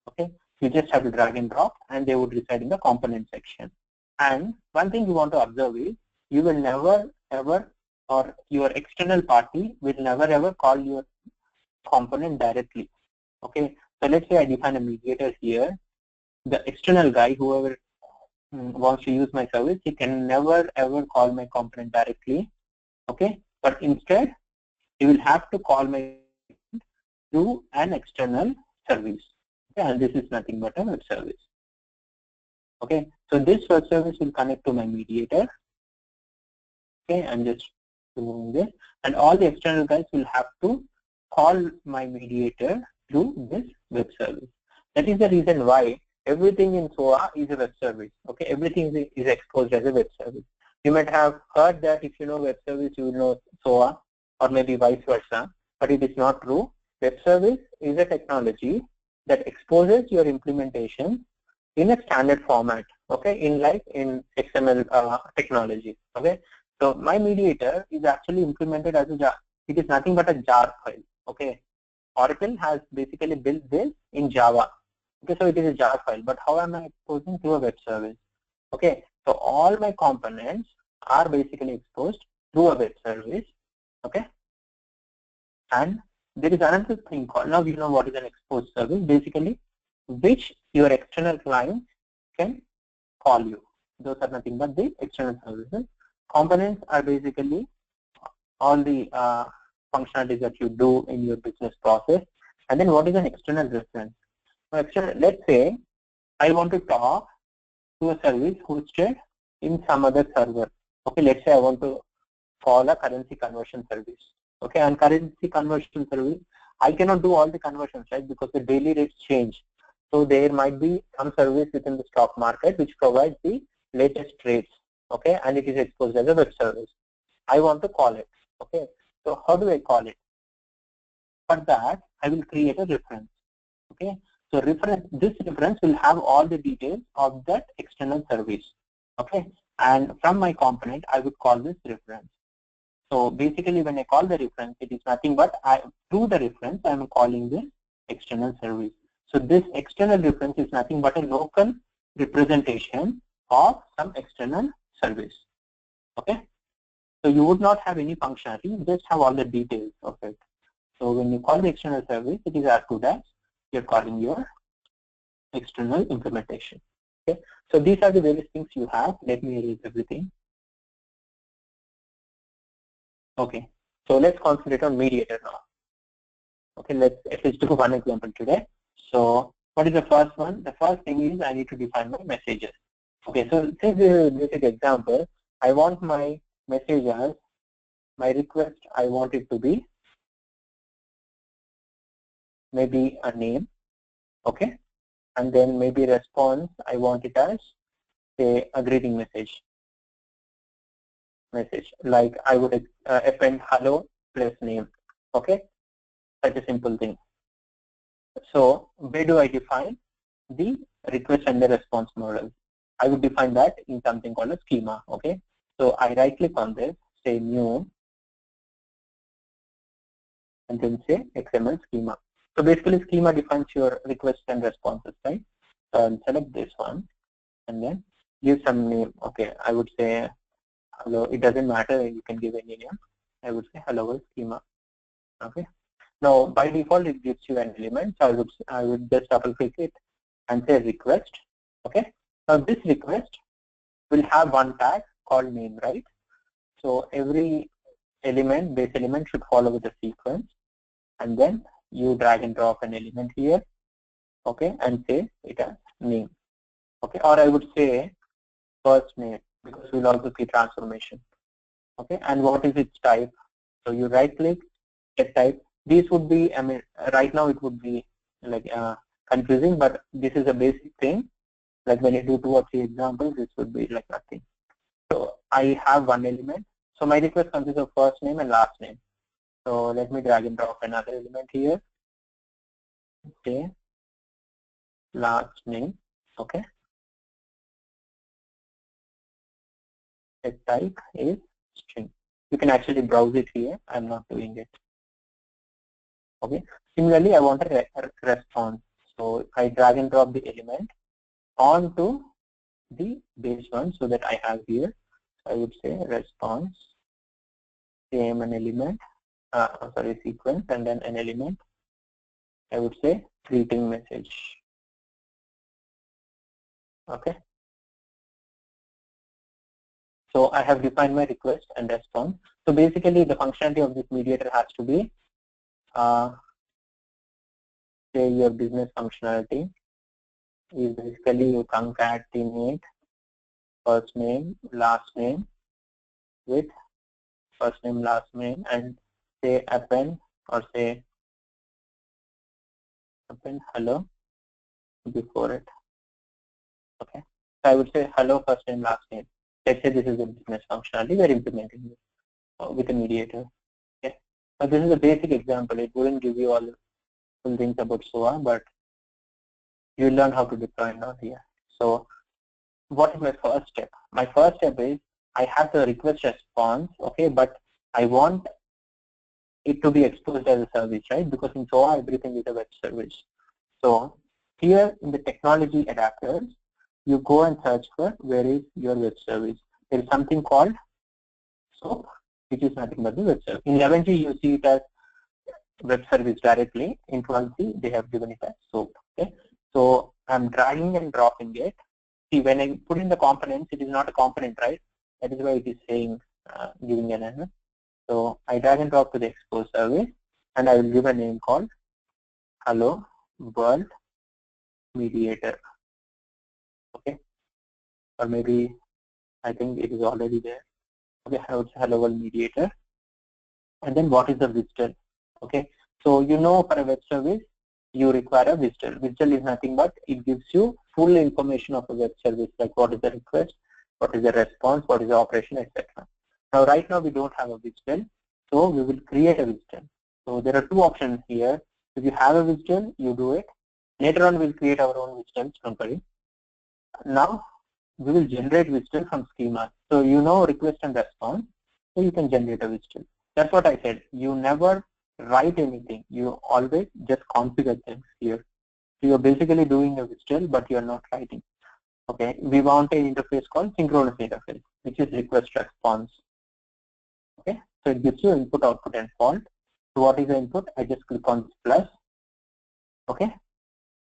Okay, you just have to drag and drop, and they would reside in the component section. And one thing you want to observe is, you will never ever, or your external party will never ever call your component directly. Okay, so let's say I define a mediator here. The external guy, whoever wants to use my service, he can never ever call my component directly. Okay, but instead he will have to call my through an external service. Okay, and this is nothing but a web service. Okay, so this web service will connect to my mediator. Okay, I'm just removing this, and all the external guys will have to call my mediator through this web service. That is the reason why everything in SOA is a web service. Okay, everything is exposed as a web service. You might have heard that if you know web service, you will know SOA, or maybe vice versa, but it is not true. Web service is a technology that exposes your implementation in a standard format. Okay, in XML technology. Okay, so my mediator is actually implemented as a jar. It is nothing but a jar file. Okay, Oracle has basically built this in Java. Okay, so it is a jar file, but how am I exposing to a web service? Okay, so all my components are basically exposed through a web service. Okay, and there is another thing called, now you know what is an exposed service, basically, which your external client can call you. those are nothing but the external services. Components are basically all the functionalities that you do in your business process. And then what is an external reference? Let's say I want to talk to a service hosted in some other server. Okay, let's say I want to call a currency conversion service. Okay, and currency conversion service, I cannot do all the conversions, right? Because the daily rates change. So there might be some service within the stock market which provides the latest rates. Okay, and it is exposed as a web service. I want to call it. Okay, so how do I call it? For that, I will create a reference. Okay, so this reference will have all the details of that external service. Okay, and from my component, I would call this reference. So basically, when I call the reference, it is nothing but through the reference, I am calling this external service. So this external reference is nothing but a local representation of some external service. Okay, so you would not have any functionality, you just have all the details of it. So when you call the external service, it is as good as you're calling your external implementation. Okay, so these are the various things you have. Let me erase everything. Okay, so let's concentrate on Mediator now. Okay, let's at least do one example today. So what is the first one? The first thing is I need to define my messages. Okay, so since this is a basic example, I want my messages, my request, I want it to be maybe a name. Okay, and then maybe response, I want it as say a greeting message. Like I would append hello plus name. Okay, such a simple thing. So where do I define the request and the response model? I would define that in something called a schema. Okay, so I right click on this, say new, and then say XML schema. So basically schema defines your requests and responses, right? So I'll select this one and then give some name. Okay, I would say hello. It doesn't matter, you can give any name. I would say hello schema. Okay. Now by default it gives you an element. So I would just double click it and say request. Okay. Now this request will have one tag called name, right? So every element, base element should follow with a sequence, and then you drag and drop an element here. Okay, and say it as name. Okay, or I would say first name, because we'll also see transformation. Okay, and what is its type? So you right click, get type. These would be, I mean, right now it would be like confusing, but this is a basic thing. Like when you do 2 or 3 examples, this would be like nothing. So I have one element. So my request consists of first name and last name. So let me drag and drop another element here. Okay, last name. Okay. The type is string. You can actually browse it here. I'm not doing it. Okay. Similarly, I want a response. So I drag and drop the element onto the base one, so that I have here. So I would say response, same an element, sequence, and then an element. I would say greeting message. Okay. So I have defined my request and response. So basically the functionality of this mediator has to be say your business functionality is basically you concatenate first name, last name with first name, last name, and say append or say append hello before it. Okay. So I would say hello first name, last name. Let's say this is a business functionality we're implementing with a mediator. Okay. So this is a basic example. It wouldn't give you all the full things about SOA, but you learn how to deploy now here. So what is my first step? My first step is I have the request response, okay, but I want it to be exposed as a service, right? Because in SOA everything is a web service. So here in the technology adapters, you go and search for where is your web service. There is something called SOAP, which is nothing but the web service. In 11G you see it as web service directly. In 12C they have given it as SOAP. Okay. So I'm dragging and dropping it see, when I put in the components, it is not a component, right? That is why it is saying, giving an error. So I drag and drop to the expose service, and I will give a name called hello world mediator. Okay, or maybe I think it is already there. Okay, hello world mediator. And then what is the visitor? Okay, so you know, for a web service, you require a visitor. Visitor is nothing but it gives you full information of a web service, like what is the request, what is the response, what is the operation, etc. Now, right now we don't have a visitor, so we will create a visitor. So there are two options here. If you have a visitor, you do it. Later on, we'll create our own visitors. Don't worry. Now we will generate visitor from schema. So you know request and response, so you can generate a visitor. That's what I said. You never write anything. You always just configure things here. So you're basically doing a visitor, but you're not writing. Okay, we want an interface called synchronous interface, which is request response. Okay, so it gives you input, output, and fault. So what is the input? I just click on this plus. Okay,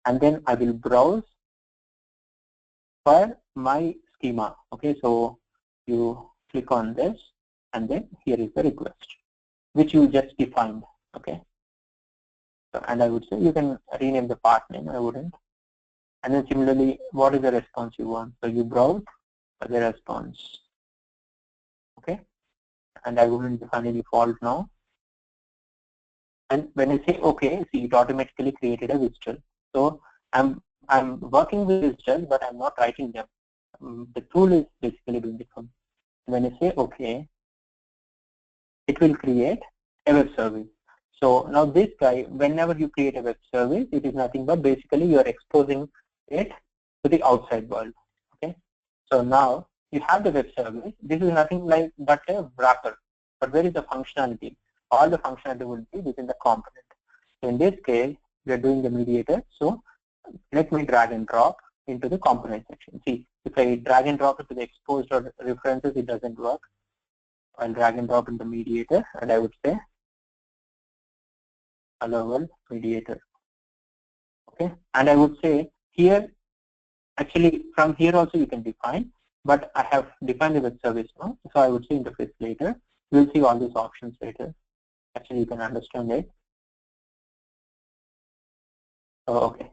and then I will browse for my schema. Okay, so you click on this, and then here is the request, which you just defined. Okay, so, and I would say you can rename the part name. I wouldn't. And then similarly, what is the response you want? So you browse for the response. Okay, and I wouldn't define any fault now. And when I say OK, see, it automatically created a visitor. So I'm working with visitors, but I'm not writing them. The tool is basically doing it for me. When I say OK, it will create a web service. So now this guy, whenever you create a web service, it is nothing but basically you are exposing it to the outside world. Okay. So now you have the web service. This is nothing like but a wrapper. But where is the functionality? All the functionality will be within the component. So in this case, we are doing the mediator. So let me drag and drop into the component section. See, if I drag and drop it to the exposed or references, it doesn't work. I'll drag and drop into mediator, and I would say hello world mediator. Okay, and I would say here, actually from here also you can define, but I have defined the web service now, so I would say interface later. We'll see all these options later. Actually, you can understand it. Oh, okay.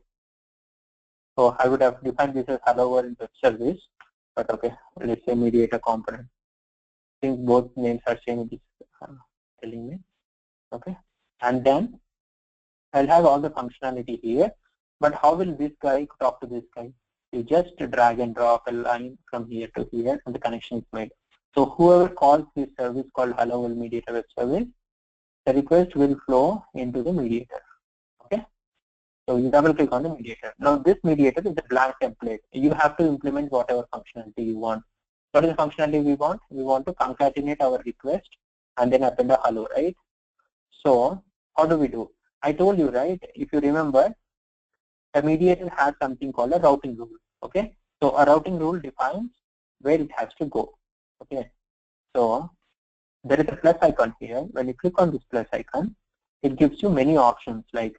So I would have defined this as hello world web service, but okay, let's say mediator component. I think both names are same. It is telling me. Okay, and then I'll have all the functionality here. But how will this guy talk to this guy? You just drag and drop a line from here to here, and the connection is made. So whoever calls this service called hello world mediator web service, the request will flow into the mediator. Okay. So you double click on the mediator. Now this mediator is a blank template. You have to implement whatever functionality you want. What is the functionality we want? We want to concatenate our request and then append a hello, right? So how do we do? I told you, right? If you remember, a mediator has something called a routing rule. Okay. So a routing rule defines where it has to go. Okay. So there is a plus icon here. When you click on this plus icon, it gives you many options, like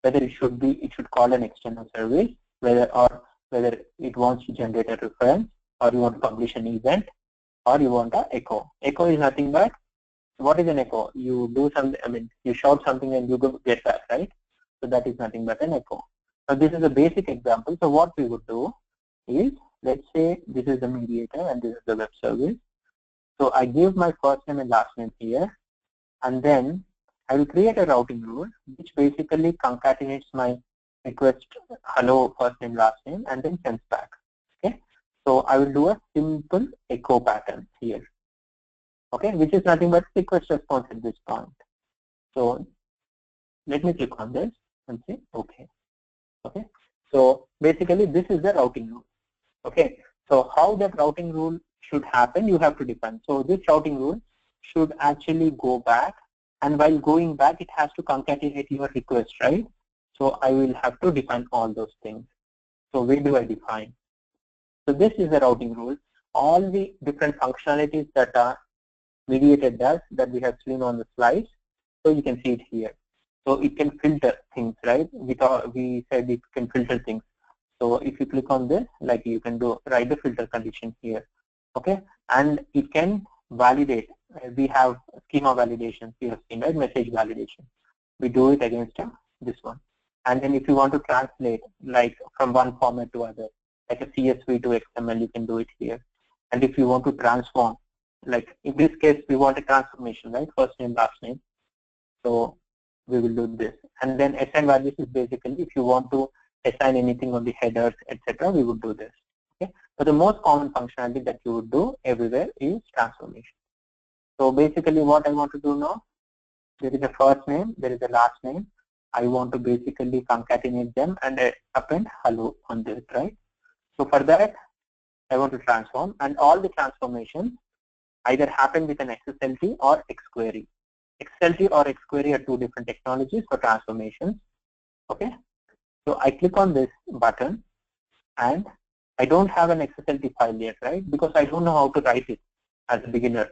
whether it should call an external service, whether it wants to generate a reference, or you want to publish an event, or you want an echo. Echo is nothing but, what is an echo? You do something, I mean, you shout something and you get back, right? So that is nothing but an echo. So this is a basic example. So what we would do is, let's say this is the mediator and this is the web service. So I give my first name and last name here, and then I will create a routing rule which basically concatenates my request hello first name last name and then sends back. Okay, so I will do a simple echo pattern here. Okay, which is nothing but request response at this point. So let me click on this and say okay. Okay, so basically this is the routing rule. Okay, so how that routing rule should happen, you have to define. So this routing rule should actually go back, and while going back, it has to concatenate your request, right? So I will have to define all those things. So where do I define? So this is the routing rule. All the different functionalities that are mediated does, that we have seen on the slides. So you can see it here. So it can filter things, right? We said it can filter things. So if you click on this, like you can write the filter condition here, okay, and it can validate. We have schema validations, we have seen, right? Message validation. We do it against this one. And then if you want to translate like from one format to other, like a CSV to XML, you can do it here. And if you want to transform, like in this case, we want a transformation, right? First name, last name. So we will do this. And then assign values is basically if you want to assign anything on the headers, etc., we would do this. Okay. So the most common functionality that you would do everywhere is transformation. So basically what I want to do now, there is a first name, there is a last name. I want to basically concatenate them and append hello on this, right? So for that, I want to transform, and all the transformations either happen with an XSLT or XQuery. XSLT or XQuery are two different technologies for transformations. Okay. So I click on this button, and I don't have an XSLT file yet, right? Because I don't know how to write it as a beginner.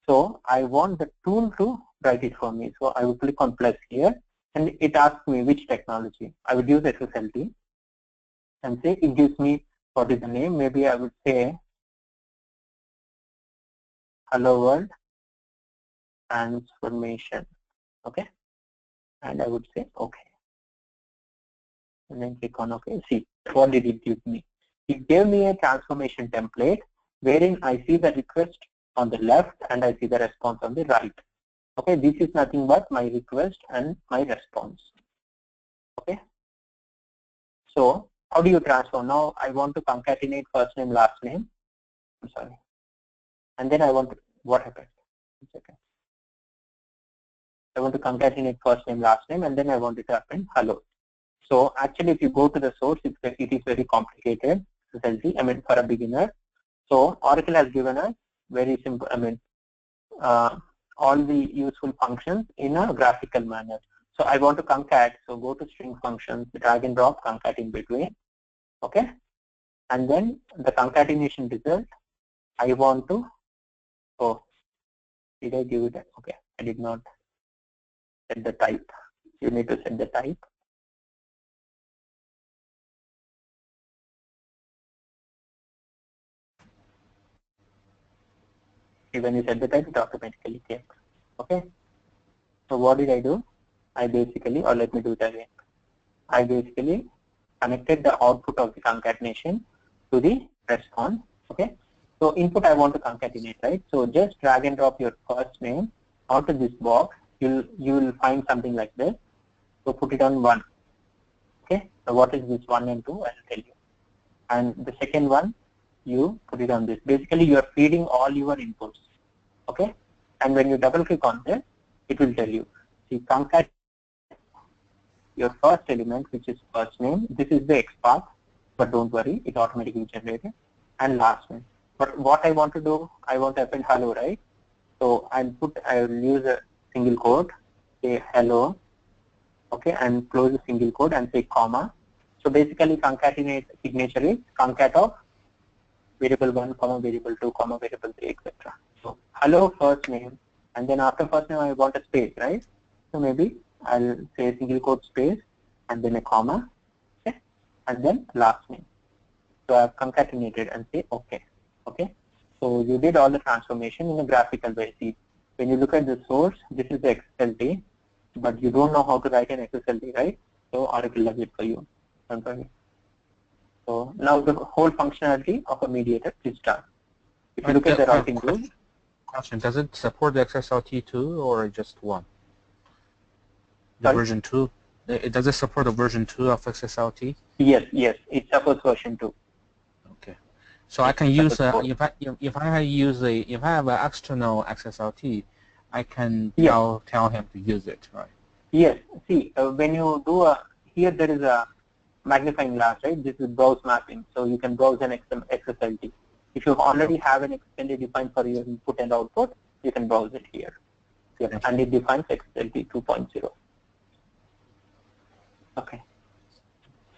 So I want the tool to write it for me. So I will click on plus here, and it asks me which technology. I would use XSLT and say it gives me what is the name. Maybe I would say hello world transformation. Okay. And I would say okay. And then click on OK. See, what did it give me? It gave me a transformation template wherein I see the request on the left and I see the response on the right. Okay, this is nothing but my request and my response. Okay. So how do you transform? Now I want to concatenate first name, last name. I'm sorry. And then I want to, what happened? Okay. I want to concatenate first name, last name, and then I want it to append hello. So actually, if you go to the source, it is very complicated. I mean, for a beginner. So Oracle has given us very simple. I mean, all the useful functions in a graphical manner. So I want to concat. So go to string functions, drag and drop, concat in between. Okay, and then the concatenation result. I want to. Oh, did I give it? Okay, I did not set the type. You need to set the type. When you set the type, it automatically came. Okay. So what did I do? I basically, or let me do it again. I basically connected the output of the concatenation to the response. Okay. So input I want to concatenate, right? So just drag and drop your first name out of this box. You will find something like this. So put it on 1. Okay. So what is this 1 and 2? I will tell you. And the second one, you put it on this. Basically, you are feeding all your inputs. Okay. And when you double click on this, it will tell you. See, concat your first element, which is first name. This is the XPath, but don't worry, it automatically generated. And last name. But what I want to do, I want to append hello, right? So I will use a single quote, say hello, okay, and close the single quote and say comma. So basically, concatenate signature is concat of variable 1, comma variable 2, comma variable 3, etc. So hello first name, and then after first name I want a space, right? So maybe I'll say single quote space and then a comma, okay, and then last name. So I've concatenated and say okay. Okay. So you did all the transformation in a graphical way. See, when you look at the source, this is the XSLT, but you don't know how to write an XSLT, right? So Oracle does it for you. Don't worry. So now the whole functionality of a mediator is done. If you look at the routing rule. Question: does it support the XSLT 2 or just 1? The Sorry? version 2. Does it support the version 2 of XSLT? Yes, yes, it supports version 2. Okay, so I can use if I have an external XSLT, I can tell him to use it, right? Yes. See, when you do here there is a magnifying glass, right? This is browse mapping, so you can browse an XSLT. If you already have an XSLT defined for your input and output, you can browse it here. Yes, and it defines XSLT 2.0. Okay.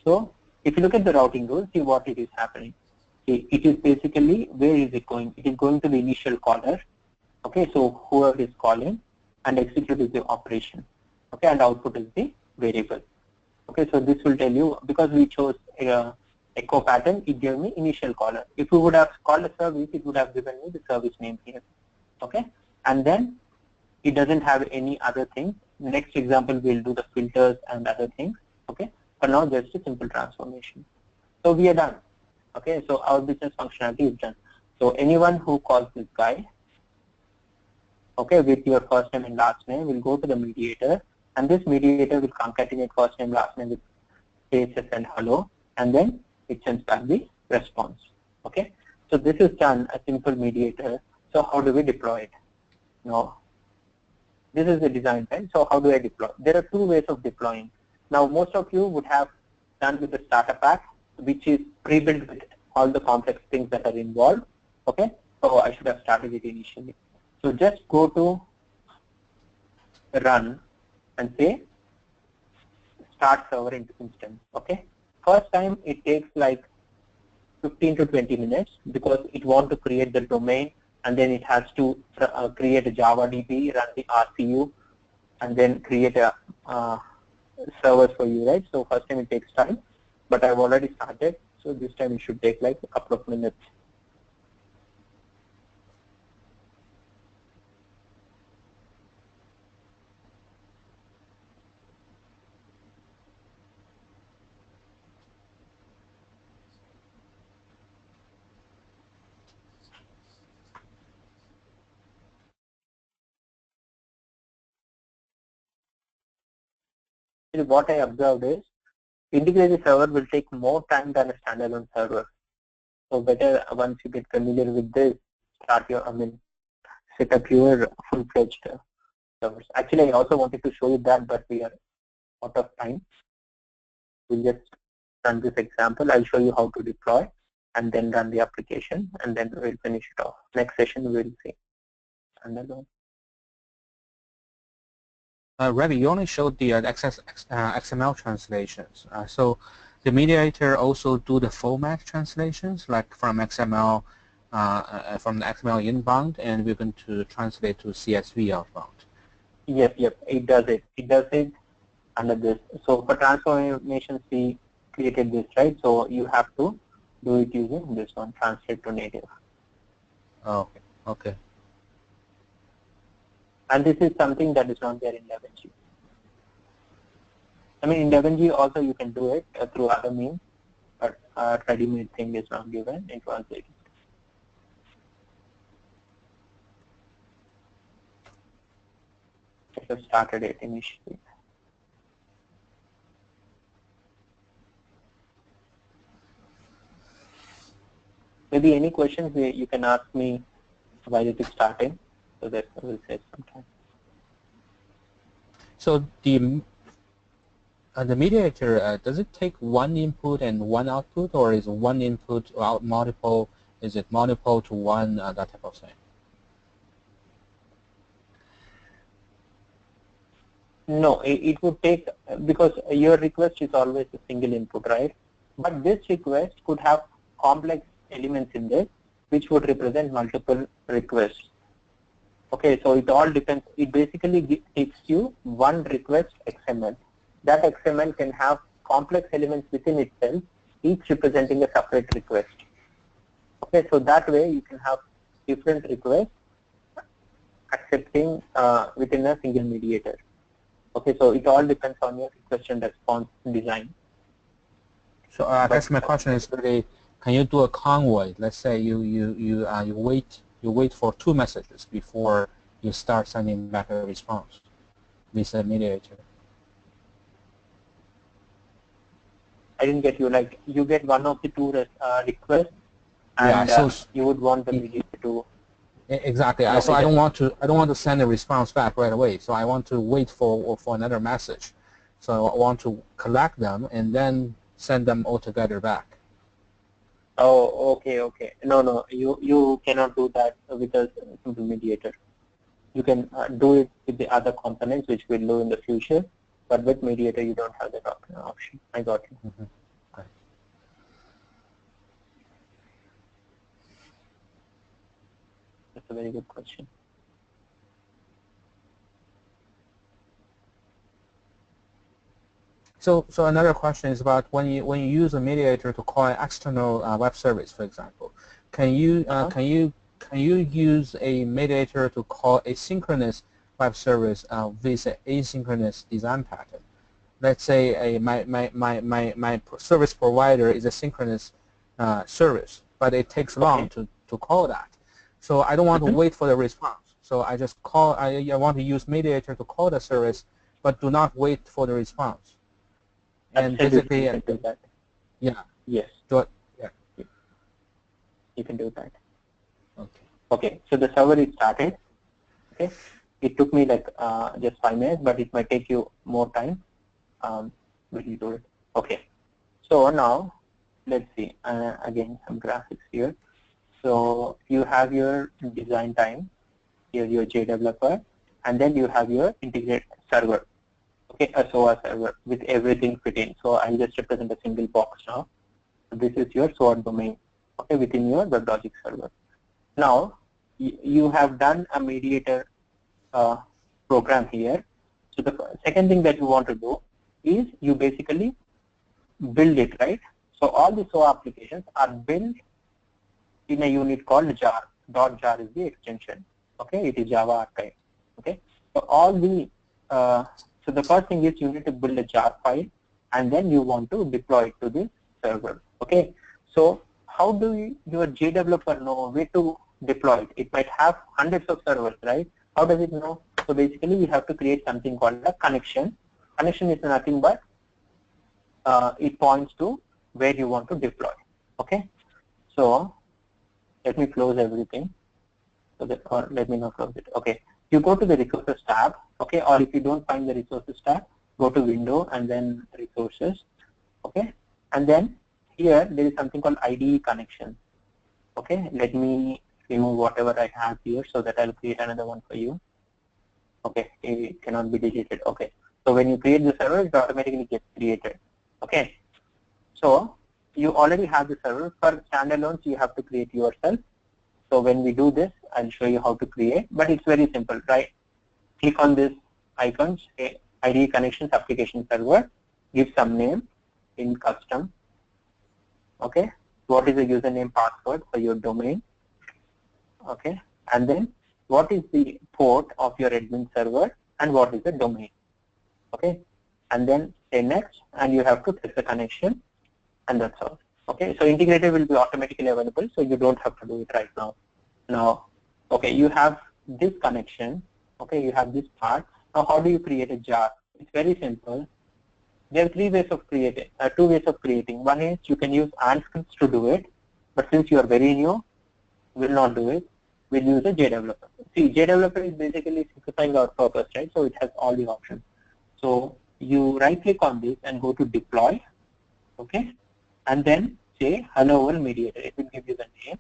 So if you look at the routing rule, see what it is happening. See, it is basically, where is it going? It is going to the initial caller. Okay, so whoever is calling, and execute is the operation. Okay, and output is the variable. Okay, so this will tell you, because we chose echo pattern, it gave me initial caller. If we would have called a service, it would have given me the service name here. Okay, and then it doesn't have any other things. Next example, we'll do the filters and other things. Okay, for now, just a simple transformation. So we are done. Okay, so our business functionality is done. So anyone who calls this guy, okay, with your first name and last name, will go to the mediator, and this mediator will concatenate first name, last name with spaces and hello, and then it sends back the response. Okay, so this is done a simple mediator. So how do we deploy it? No, this is the design, right? So how do I deploy? There are two ways of deploying. Now, most of you would have done with the starter pack, which is pre-built with all the complex things that are involved. Okay, so I should have started it initially. So just go to run and say start server instance. Okay, first time it takes like 15 to 20 minutes because it wants to create the domain, and then it has to create a Java DB, run the RCU, and then create a server for you, right? So first time it takes time, but I've already started, so this time it should take like a couple of minutes. What I observed is integrated server will take more time than a standalone server. So better once you get familiar with this, start your, set up your full-fledged servers. Actually, I also wanted to show you that, but we are out of time. We'll just run this example. I'll show you how to deploy and then run the application, and then we'll finish it off. Next session we'll see standalone. Ravi, you only showed the XML translations. So the mediator also do the format translations, like from XML, from the XML inbound, and we're going to translate to CSV outbound. Yep, it does it. It does it under this. So for transformations, we created this, right? So you have to do it using this one, translate to native. Okay. Okay. And this is something that is not there in 11G. I mean, in 11G also you can do it through other means, but ready-made thing is not given in translation. I have started it initially. Maybe any questions you can ask me while it is starting, so that I will save some time. So the mediator, does it take one input and one output, or is one input out multiple? Is it multiple to one, that type of thing? No, it would take, because your request is always a single input, right? But this request could have complex elements in this, which would represent multiple requests. Okay, so it all depends. It basically gives you one request XML. That XML can have complex elements within itself, each representing a separate request. Okay, so that way you can have different requests accepting within a single mediator. Okay, so it all depends on your request and response design. So I guess my question is really, can you do a convoy? Let's say you wait for 2 messages before you start sending back a response with a mediator. I didn't get you. Like you get one of the 2 requests, and yeah, so you would want the mediator to. Exactly. So I don't want to send a response back right away. So I want to wait for another message. So I want to collect them and then send them all together back. Oh, okay. No, you cannot do that with a simple mediator. You can do it with the other components, which we'll do in the future. But with mediator, you don't have that option. I got you. Mm-hmm. Okay. That's a very good question. So another question is about when you use a mediator to call an external web service, for example, can you use a mediator to call a synchronous web service with an asynchronous design pattern? Let's say my service provider is a synchronous service, but it takes long to call that. So I don't want to wait for the response. So I just call. I want to use mediator to call the service, but do not wait for the response. And basically, you can do that. Yeah. Yes. Do it. Yeah. You can do that. Okay. Okay. So the server is started. Okay. It took me like just 5 minutes, but it might take you more time. When you do it. Okay. So now let's see. Again, some graphics here. So you have your design time. Here your JDeveloper, and then you have your integrated server. Okay, a SOA server with everything fit in. So I'll just represent a single box now. So this is your SOA domain, okay, within your WebLogic server. Now, you have done a mediator program here. So the second thing that you want to do is you basically build it, right? So all the SOA applications are built in a unit called jar. .jar is the extension. Okay, it is Java archive. Okay, so all the so the first thing is you need to build a jar file, and then you want to deploy it to the server. Okay, so how do your JDeveloper know where to deploy it? It might have hundreds of servers, right? How does it know? So basically, we have to create something called a connection. Connection is nothing but it points to where you want to deploy. Okay, so let me close everything. So that, or let me not close it. Okay, you go to the resources tab. Okay, or if you don't find the resources tab, go to window and then resources. Okay, and then here there is something called IDE connection. Okay, let me remove whatever I have here so that I'll create another one for you. Okay, it cannot be deleted. Okay, so when you create the server, it automatically gets created. Okay, so you already have the server. For standalones, you have to create yourself. So when we do this, I'll show you how to create, but it's very simple, right? Click on this icon, say IDE connections application server, give some name in custom. Okay, what is the username password for your domain? Okay, and then what is the port of your admin server and what is the domain? Okay, and then say next, and you have to test the connection, and that's all. Okay, so integrated will be automatically available, so you don't have to do it right now. Now, okay, you have this connection. Okay, you have this part. Now, how do you create a jar? It's very simple. There are two ways of creating. One is you can use AND scripts to do it, but since you are very new, will not do it. We'll use a JDeveloper. See, JDeveloper is basically simplifying our purpose, right? So it has all the options. So you right click on this and go to deploy. Okay, and then say hello world mediator. It will give you the name.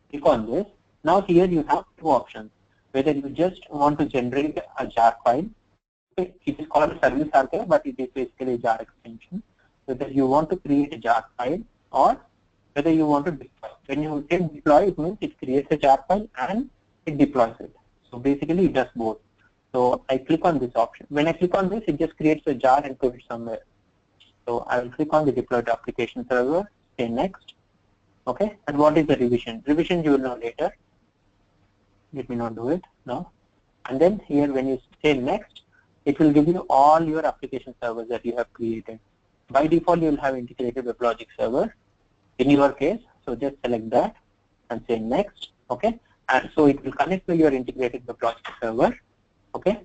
Click on this. Now here you have two options. Whether you just want to generate a jar file. Okay, it is called service archive, but it is basically a jar extension. Whether you want to create a jar file or whether you want to deploy. When you take deploy, it means it creates a jar file and it deploys it. So basically it does both. So I click on this option. When I click on this, it just creates a jar and puts it somewhere. So I will click on the deployed application server, say next. Okay, and what is the revision? Revision you will know later. Let me not do it now. And then here when you say next, it will give you all your application servers that you have created. By default, you will have integrated WebLogic server. In your case, so just select that and say next. Okay, and so it will connect to your integrated WebLogic server. Okay,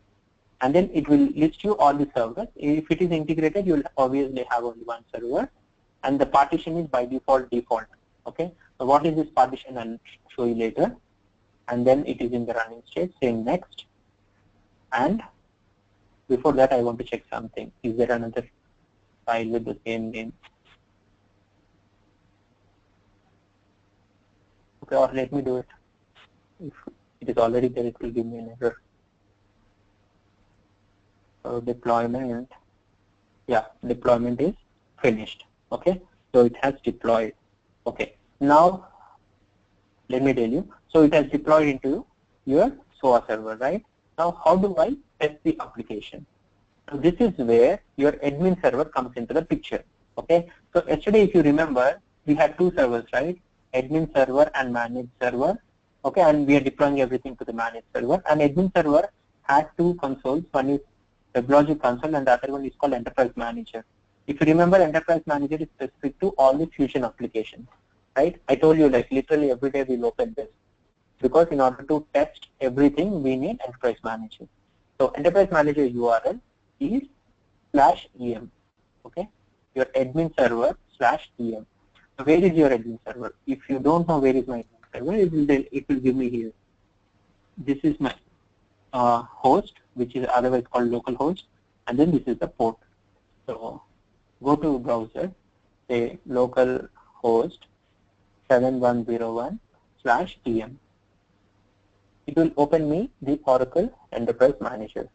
and then it will list you all the servers. If it is integrated, you will obviously have only one server, and the partition is by default. Okay, so what is this partition? I'll show you later. And then it is in the running state. Saying next. And before that, I want to check something. Is there another file with the same name? Okay, or let me do it. If it is already there, it will give me an error. So deployment. Yeah, deployment is finished. Okay, so it has deployed. Okay, now let me tell you. So it has deployed into your SOA server, right? Now, how do I test the application? So this is where your admin server comes into the picture. Okay. So yesterday, if you remember, we had two servers, right? Admin server and managed server. Okay, and we are deploying everything to the managed server. And admin server has two consoles. One is WebLogic console, and the other one is called Enterprise Manager. If you remember, Enterprise Manager is specific to all the Fusion applications, right? I told you, like, literally every day we'll open this, because in order to test everything, we need Enterprise Manager. So Enterprise Manager URL is /em, okay? Your admin server /em. So where is your admin server? If you don't know where is my admin server, it will give me here. This is my host, which is otherwise called localhost, and then this is the port. So go to browser, say localhost 7101/em. It will open me the Oracle Enterprise Manager.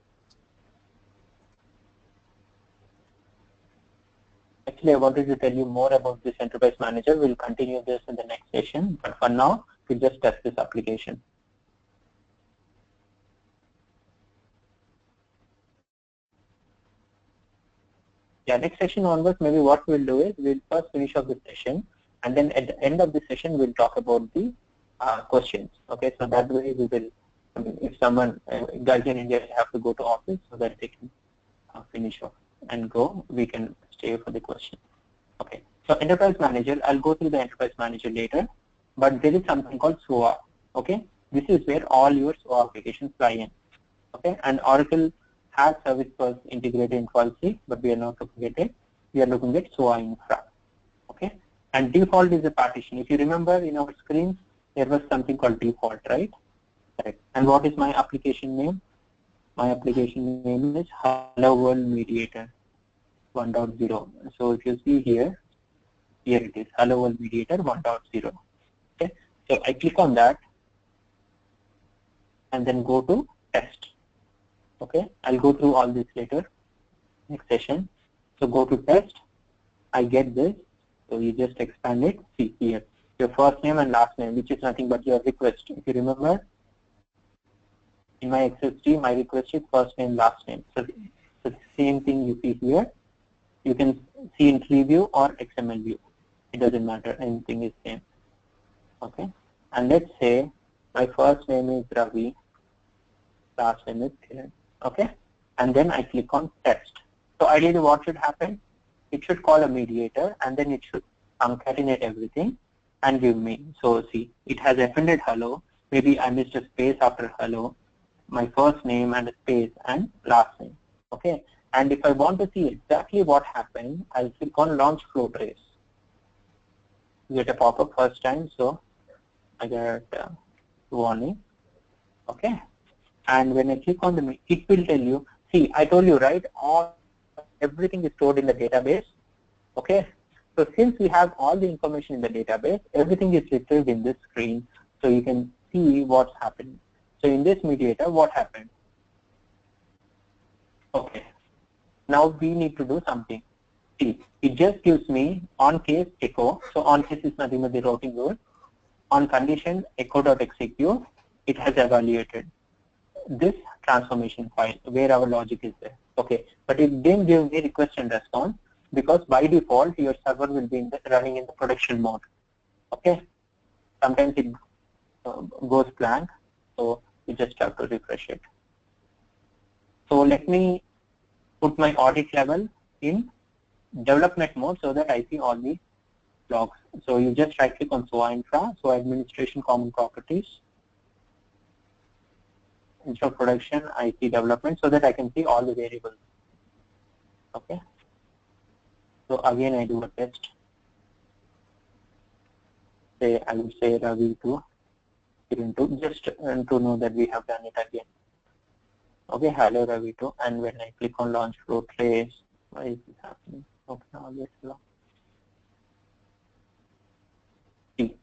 Actually, I wanted to tell you more about this Enterprise Manager. We'll continue this in the next session, but for now, we'll just test this application. Yeah, next session onwards, maybe what we'll do is we'll first finish off this session, and then at the end of the session, we'll talk about the questions. Okay, so that way we will, I mean, if someone, guys in India have to go to office so that they can finish off and go, we can stay for the question. Okay, so Enterprise Manager, I'll go through the Enterprise Manager later, but there is something called SOA. Okay, this is where all your SOA applications fly in. Okay, and Oracle has service bus integrated in policy, but we are not looking at it. We are looking at SOA infra. Okay, and default is a partition. If you remember in our screens, there was something called default, right? Correct. And what is my application name? My application name is Hello World Mediator 1.0. So if you see here it is Hello World Mediator 1.0. Okay, so I click on that and then go to test. Okay, I'll go through all this later, next session. So go to test, I get this, so you just expand it, see here, your first name and last name, which is nothing but your request. If you remember, in my XST, my request is first name, last name. So the same thing you see here, you can see in tree view or XML view. It doesn't matter, anything is same. Okay, and let's say my first name is Ravi, last name is Kiran. Okay, and then I click on test. So ideally what should happen? It should call a mediator and then it should concatenate everything and give me. So see, it has appended hello. Maybe I missed a space after hello, my first name and a space and last name. Okay, and if I want to see exactly what happened, I'll click on launch flow trace. You get a pop-up first time, so I get a warning. Okay. And when I click on the, it will tell you, see, I told you, right, everything is stored in the database. Okay, so since we have all the information in the database, everything is retrieved in this screen, so you can see what's happening. So in this mediator, what happened? Okay, now we need to do something. See, it just gives me on case echo. So on case is nothing but the routing rule. On condition echo.execute, it has evaluated this transformation file where our logic is there. Okay, but it didn't give me request and response because by default your server will be running in the production mode. Okay, sometimes it goes blank, so you just have to refresh it. So let me put my audit level in development mode so that I see all the logs. So you just right click on SOA infra, so administration common properties. Instead of production, I see development so that I can see all the variables. Okay. So again, I do a test. Say I would say Ravi to Kiran to, just to know that we have done it again. Okay, hello Ravi to, and when I click on launch flow trace, why is this happening? Okay, now let's log. See,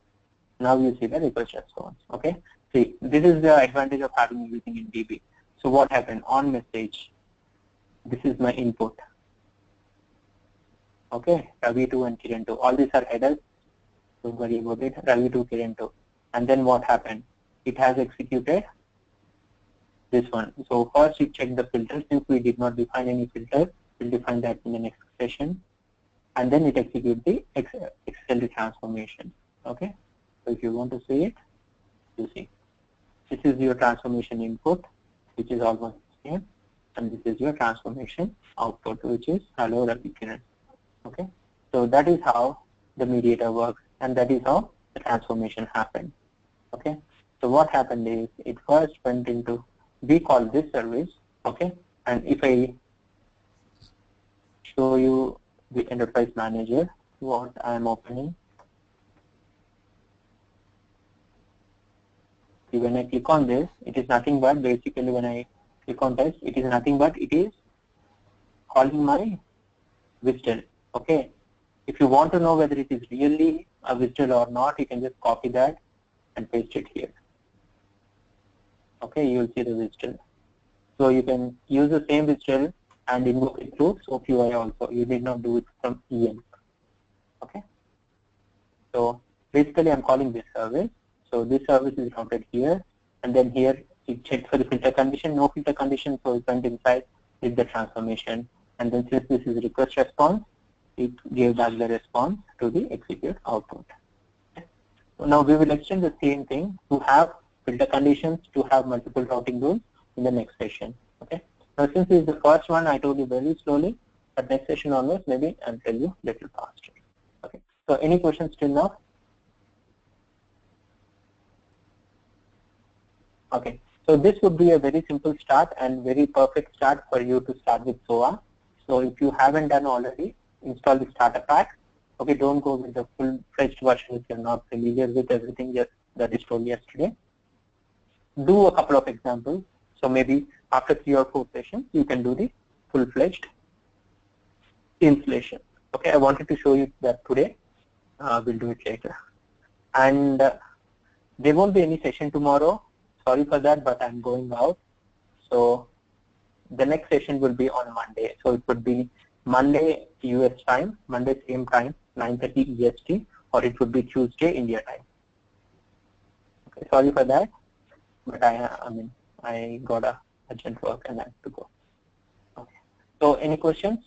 now you see the request response. Okay. See, this is the advantage of having everything in DB. So what happened on message? This is my input. Okay, Ravi2 and Kiran2. All these are headers. Don't worry about it. Ravi2, Kiran2. And then what happened? It has executed this one. So first you check the filter. Since we did not define any filter, we'll define that in the next session. And then it executes the XLT transformation. Okay. So if you want to see it, you see. This is your transformation input, which is almost here. And this is your transformation output, which is hello Ravi Kiran. Okay. So that is how the mediator works, and that is how the transformation happened. Okay. So what happened is it first went into, we call this service. Okay. And if I show you the enterprise manager, what I am opening, see, when I click on this, it is nothing but basically when I click on this, it is nothing but it is calling my whistle. Okay. If you want to know whether it is really a whistle or not, you can just copy that and paste it here. Okay, you will see the whistle. So you can use the same whistle and invoke it through SOAP UI also. You need not do it from EM. Okay. So basically I'm calling this service. So this service is routed here, and then here it checked for the filter condition, no filter condition, so it went inside, did the transformation, and then since this is request response, it gave back the response to the execute output. Okay. So now we will extend the same thing to have filter conditions, to have multiple routing rules in the next session. Okay. Now since this is the first one, I told you very slowly, but next session onwards maybe I'll tell you little faster. Okay. So any questions till now? Okay. So this would be a very simple start and very perfect start for you to start with SOA. So if you haven't done already, install the starter pack. Okay, don't go with the full-fledged version if you're not familiar with everything that is told yesterday. Do a couple of examples. So maybe after 3 or 4 sessions, you can do the full-fledged installation. Okay, I wanted to show you that today. We'll do it later. And there won't be any session tomorrow. Sorry for that, but I'm going out. So the next session will be on Monday. So it would be Monday US time, Monday same time, 9:30 EST, or it would be Tuesday India time. Okay, sorry for that, but I got a urgent work and I have to go. Okay. So any questions?